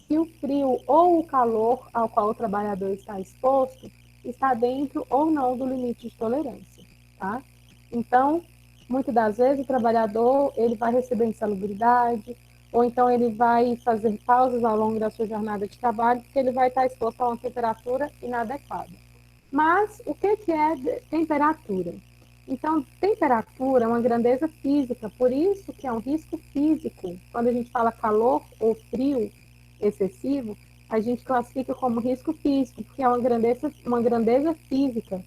S1: se o frio ou o calor ao qual o trabalhador está exposto está dentro ou não do limite de tolerância, tá? Então, muitas das vezes o trabalhador ele vai receber insalubridade, ou então ele vai fazer pausas ao longo da sua jornada de trabalho, porque ele vai estar exposto a uma temperatura inadequada. Mas o que é temperatura? Então, temperatura é uma grandeza física, por isso que é um risco físico. Quando a gente fala calor ou frio excessivo, a gente classifica como risco físico, porque é uma grandeza física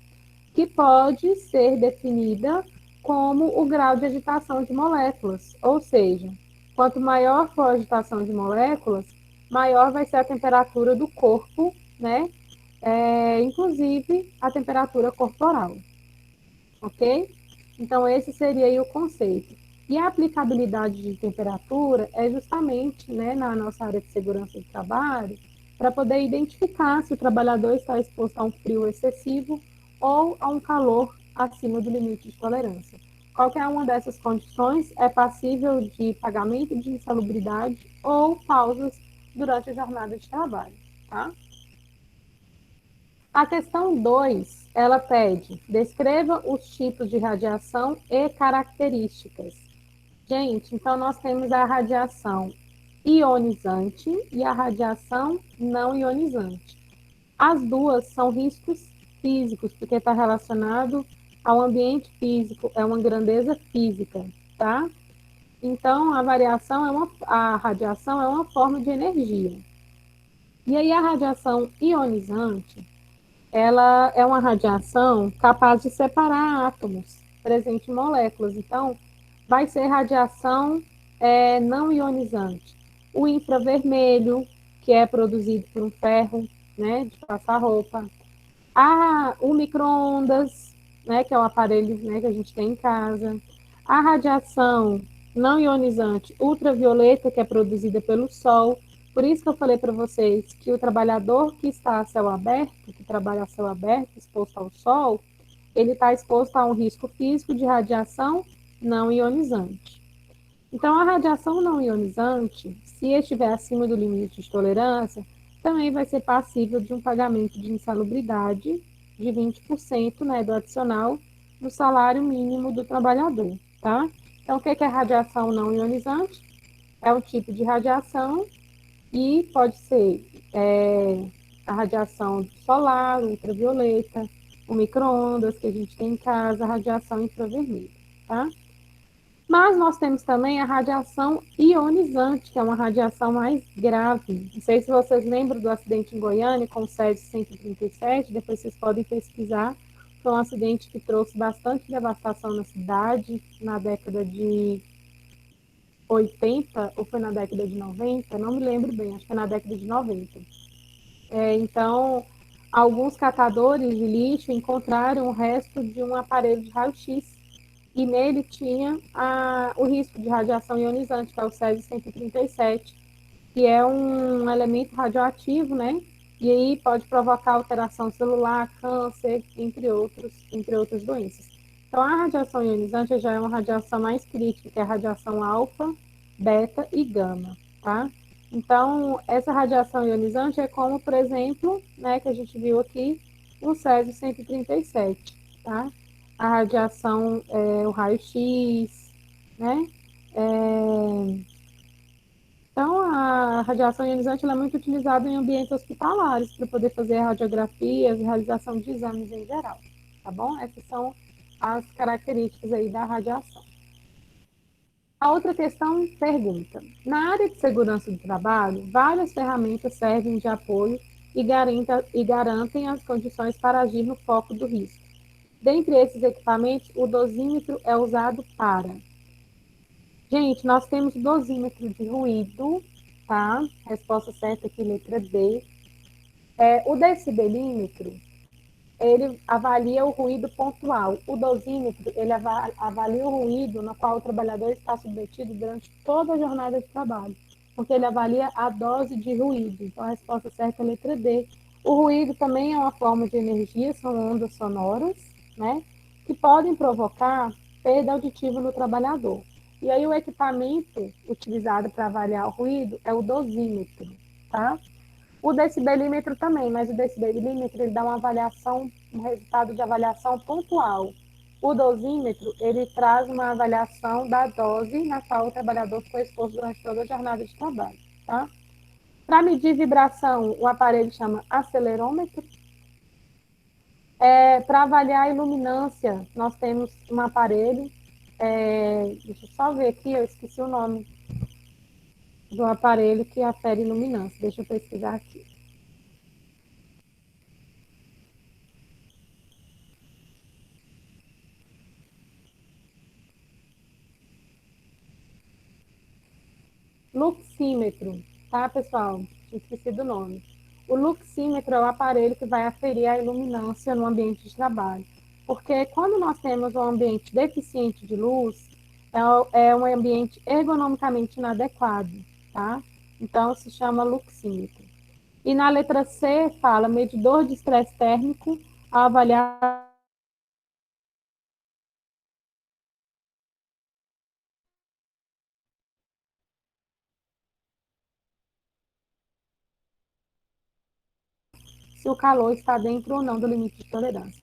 S1: que pode ser definida como o grau de agitação de moléculas. Ou seja, quanto maior for a agitação de moléculas, maior vai ser a temperatura do corpo, né? Inclusive a temperatura corporal, ok? Então, esse seria aí o conceito. E a aplicabilidade de temperatura é justamente, né, na nossa área de segurança do trabalho, para poder identificar se o trabalhador está exposto a um frio excessivo ou a um calor acima do limite de tolerância. Qualquer uma dessas condições é passível de pagamento de insalubridade ou pausas durante a jornada de trabalho, tá? A questão 2, ela pede, descreva os tipos de radiação e características. Gente, então nós temos a radiação ionizante e a radiação não ionizante. As duas são riscos físicos, porque está relacionado ao ambiente físico, é uma grandeza física, tá? Então, a radiação é uma forma de energia. E aí, a radiação ionizante, ela é uma radiação capaz de separar átomos presente em moléculas. Então, vai ser radiação não ionizante. O infravermelho, que é produzido por um ferro, né, de passar roupa. O micro-ondas, né, que é o aparelho, né, que a gente tem em casa. A radiação não ionizante ultravioleta, que é produzida pelo sol. Por isso que eu falei para vocês que o trabalhador que está a céu aberto, que trabalha a céu aberto, exposto ao sol, ele está exposto a um risco físico de radiação não ionizante. Então, a radiação não ionizante, se estiver acima do limite de tolerância, também vai ser passível de um pagamento de insalubridade de 20%, né, do adicional no salário mínimo do trabalhador, tá? Então, o que é radiação não ionizante? É um tipo de radiação e pode ser a radiação solar, ultravioleta, o micro-ondas que a gente tem em casa, a radiação infravermelha, tá? Mas nós temos também a radiação ionizante, que é uma radiação mais grave. Não sei se vocês lembram do acidente em Goiânia com o Césio 137, depois vocês podem pesquisar. Foi um acidente que trouxe bastante devastação na cidade, na década de 80, ou foi na década de 90, não me lembro bem, acho que é na década de 90. Então, alguns catadores de lixo encontraram o resto de um aparelho de raio-x e nele tinha o risco de radiação ionizante, que é o Césio 137, que é um elemento radioativo, né? E aí pode provocar alteração celular, câncer, entre outras doenças. Então, a radiação ionizante já é uma radiação mais crítica, que é a radiação alfa, beta e gama, tá? Então, essa radiação ionizante é como, por exemplo, né, que a gente viu aqui, o Césio 137, tá? a radiação, o raio-x, né? Então, a radiação ionizante ela é muito utilizada em ambientes hospitalares para poder fazer radiografias e realização de exames em geral, tá bom? Essas são as características aí da radiação. A outra questão pergunta: na área de segurança do trabalho, várias ferramentas servem de apoio e garantem as condições para agir no foco do risco. Dentre esses equipamentos, o dosímetro é usado para. Gente, nós temos dosímetro de ruído, tá? Resposta certa aqui, letra D. O decibelímetro, ele avalia o ruído pontual. O dosímetro, ele avalia o ruído no qual o trabalhador está submetido durante toda a jornada de trabalho, porque ele avalia a dose de ruído. Então, a resposta certa é a letra D. O ruído também é uma forma de energia, são ondas sonoras, né, que podem provocar perda auditiva no trabalhador. E aí, o equipamento utilizado para avaliar o ruído é o dosímetro, tá? O decibelímetro também, mas o decibelímetro ele dá uma avaliação, um resultado de avaliação pontual. O dosímetro, ele traz uma avaliação da dose na qual o trabalhador foi exposto durante toda a jornada de trabalho, tá? Para medir vibração, o aparelho chama acelerômetro. Para avaliar a iluminância, nós temos um aparelho, deixa eu só ver aqui, eu esqueci o nome do aparelho que afere iluminância, deixa eu pesquisar aqui. Luxímetro, tá, pessoal? Esqueci do nome. O luxímetro é o aparelho que vai aferir a iluminância no ambiente de trabalho. Porque quando nós temos um ambiente deficiente de luz, é um ambiente ergonomicamente inadequado, tá? Então, se chama luxímetro. E na letra C, fala medidor de estresse térmico ao avaliar se o calor está dentro ou não do limite de tolerância.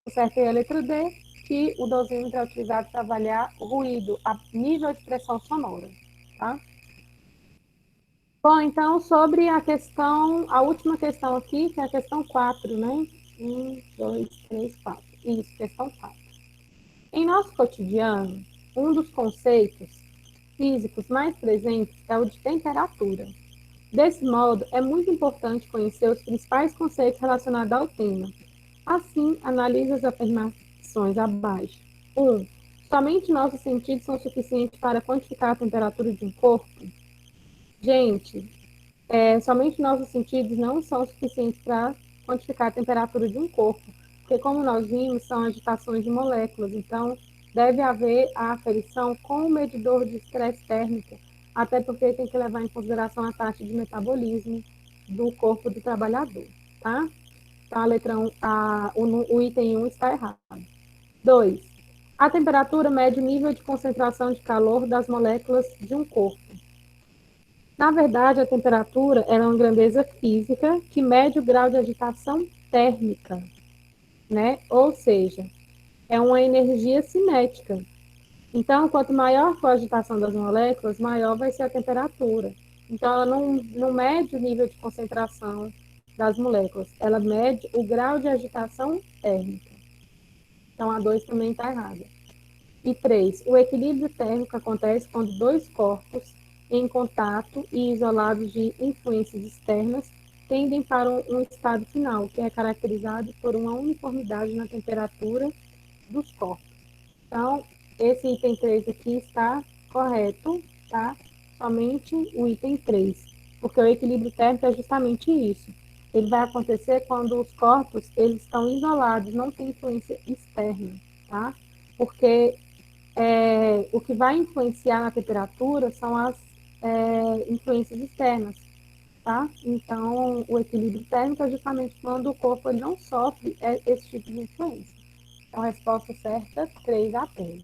S1: O certo é a letra D, que o dosímetro é utilizado para avaliar o ruído, a nível de pressão sonora, tá? Bom, então, sobre a questão, a última questão aqui, que é a questão 4, né? 1, 2, 3, 4. Isso, questão 4. Em nosso cotidiano, um dos conceitos físicos mais presentes é o de temperatura. Desse modo, é muito importante conhecer os principais conceitos relacionados ao tema. Assim, analise as afirmações abaixo. 1. Somente nossos sentidos são suficientes para quantificar a temperatura de um corpo? Gente, somente nossos sentidos não são suficientes para quantificar a temperatura de um corpo, porque, como nós vimos, são agitações de moléculas. Então, deve haver a aferição com o medidor de estresse térmico, até porque tem que levar em consideração a taxa de metabolismo do corpo do trabalhador, tá? Então, a letra 1, o item 1 está errado. 2. A temperatura mede o nível de concentração de calor das moléculas de um corpo. Na verdade, a temperatura é uma grandeza física que mede o grau de agitação térmica, né? Ou seja, é uma energia cinética. Então, quanto maior for a agitação das moléculas, maior vai ser a temperatura. Então, ela não mede o nível de concentração das moléculas, ela mede o grau de agitação térmica. Então, a 2 também está errada. E 3, o equilíbrio térmico acontece quando dois corpos em contato e isolados de influências externas tendem para um estado final, que é caracterizado por uma uniformidade na temperatura dos corpos. Então, esse item 3 aqui está correto, tá? Somente o item 3, porque o equilíbrio térmico é justamente isso. Ele vai acontecer quando os corpos eles estão isolados, não tem influência externa, tá? Porque o que vai influenciar na temperatura são as influências externas, tá? Então, o equilíbrio térmico é justamente quando o corpo ele não sofre esse tipo de influência. Então, a resposta certa, 3 apenas.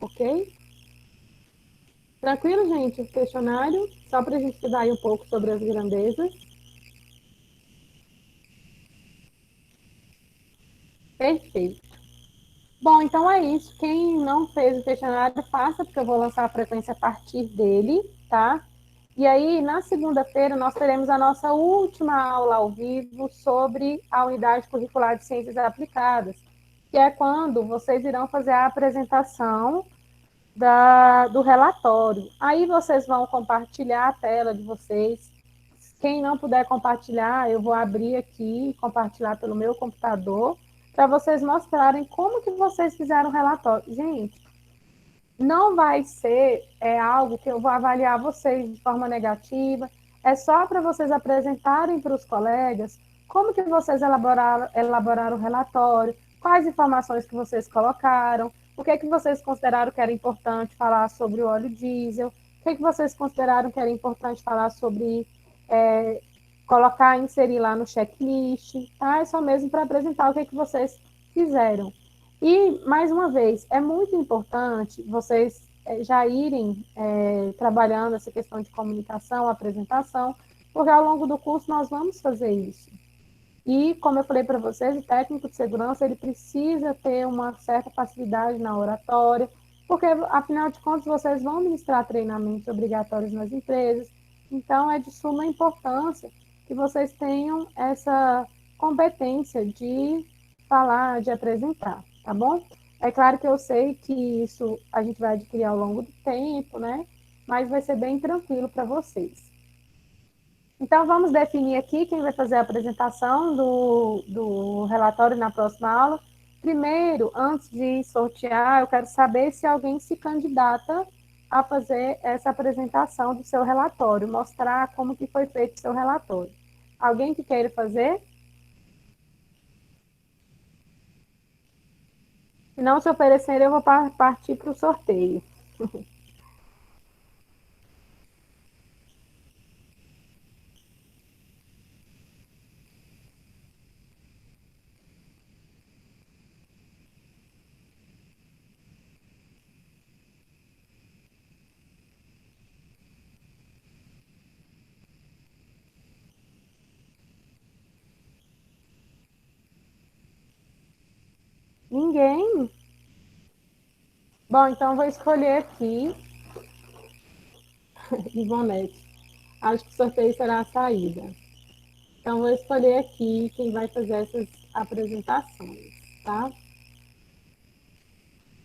S1: Ok? Tranquilo, gente? O questionário, só para a gente estudar aí um pouco sobre as grandezas. Perfeito. Bom, então é isso. Quem não fez o questionário, faça, porque eu vou lançar a frequência a partir dele, tá? E aí, na segunda-feira, nós teremos a nossa última aula ao vivo sobre a unidade curricular de ciências aplicadas, que é quando vocês irão fazer a apresentação do relatório. Aí vocês vão compartilhar a tela de vocês. Quem não puder compartilhar, eu vou abrir aqui e compartilhar pelo meu computador para vocês mostrarem como que vocês fizeram o relatório. Gente, não vai ser algo que eu vou avaliar vocês de forma negativa, é só para vocês apresentarem para os colegas como que vocês elaboraram o relatório, quais informações que vocês colocaram, o que vocês consideraram que era importante falar sobre o óleo diesel, o que vocês consideraram que era importante falar sobre colocar, inserir lá no checklist, tá? É só mesmo para apresentar o que vocês fizeram. E, mais uma vez, é muito importante vocês já irem trabalhando essa questão de comunicação, apresentação, porque ao longo do curso nós vamos fazer isso. E, como eu falei para vocês, o técnico de segurança ele precisa ter uma certa facilidade na oratória, porque, afinal de contas, vocês vão ministrar treinamentos obrigatórios nas empresas, então é de suma importância que vocês tenham essa competência de falar, de apresentar, tá bom? É claro que eu sei que isso a gente vai adquirir ao longo do tempo, né? Mas vai ser bem tranquilo para vocês. Então, vamos definir aqui quem vai fazer a apresentação do relatório na próxima aula. Primeiro, antes de sortear, eu quero saber se alguém se candidata a fazer essa apresentação do seu relatório, mostrar como que foi feito o seu relatório. Alguém que queira fazer? Se não se oferecer, eu vou partir para o sorteio. Ninguém? Bom, então vou escolher aqui Ivonete. Acho que o sorteio será a saída. Então, vou escolher aqui quem vai fazer essas apresentações, tá?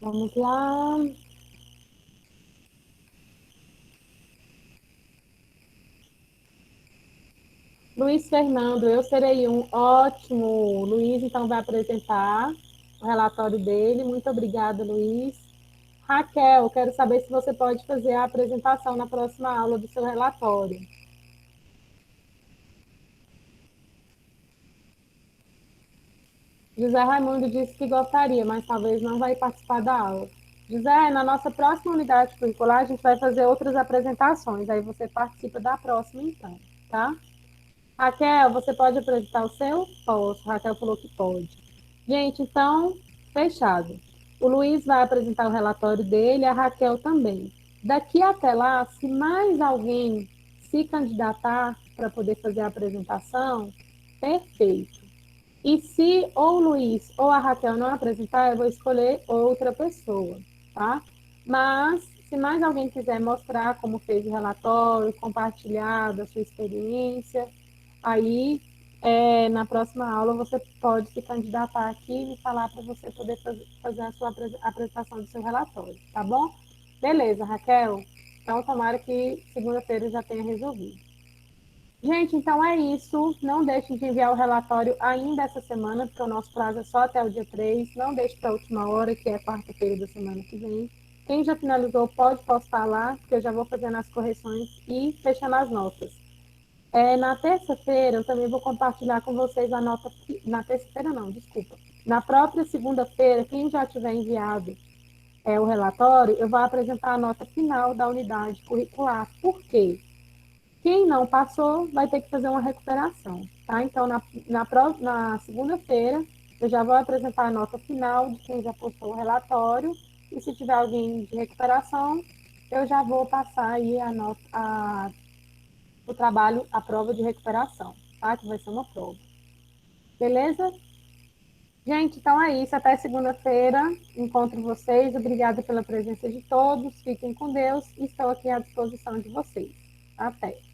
S1: Vamos lá. Luiz Fernando, eu serei um ótimo. Luiz, então, vai apresentar o relatório dele. Muito obrigada, Luiz. Raquel, quero saber se você pode fazer a apresentação na próxima aula do seu relatório. José Raimundo disse que gostaria, mas talvez não vai participar da aula. José, na nossa próxima unidade curricular, a gente vai fazer outras apresentações. Aí você participa da próxima, então, tá? Raquel, você pode apresentar o seu? Posso. Raquel falou que pode. Gente, então, fechado. O Luiz vai apresentar o relatório dele, a Raquel também. Daqui até lá, se mais alguém se candidatar para poder fazer a apresentação, perfeito. E se ou o Luiz ou a Raquel não apresentar, eu vou escolher outra pessoa, tá? Mas, se mais alguém quiser mostrar como fez o relatório, compartilhar da sua experiência, aí, na próxima aula, você pode se candidatar aqui e falar para você poder fazer a sua apresentação do seu relatório, tá bom? Beleza, Raquel? Então, tomara que segunda-feira já tenha resolvido. Gente, então é isso. Não deixem de enviar o relatório ainda essa semana, porque o nosso prazo é só até o dia 3. Não deixe para a última hora, que é quarta-feira da semana que vem. Quem já finalizou pode postar lá, porque eu já vou fazendo as correções e fechando as notas. Na terça-feira, eu também vou compartilhar com vocês a nota. Na terça-feira, não, desculpa. Na própria segunda-feira, quem já tiver enviado o relatório, eu vou apresentar a nota final da unidade curricular. Por quê? Quem não passou vai ter que fazer uma recuperação, tá? Então, na segunda-feira, eu já vou apresentar a nota final de quem já postou o relatório, e se tiver alguém de recuperação, eu já vou passar aí o trabalho, a prova de recuperação, tá? Que vai ser uma prova. Beleza? Gente, então é isso. Até segunda-feira. Encontro vocês. Obrigada pela presença de todos. Fiquem com Deus. Estou aqui à disposição de vocês. Até.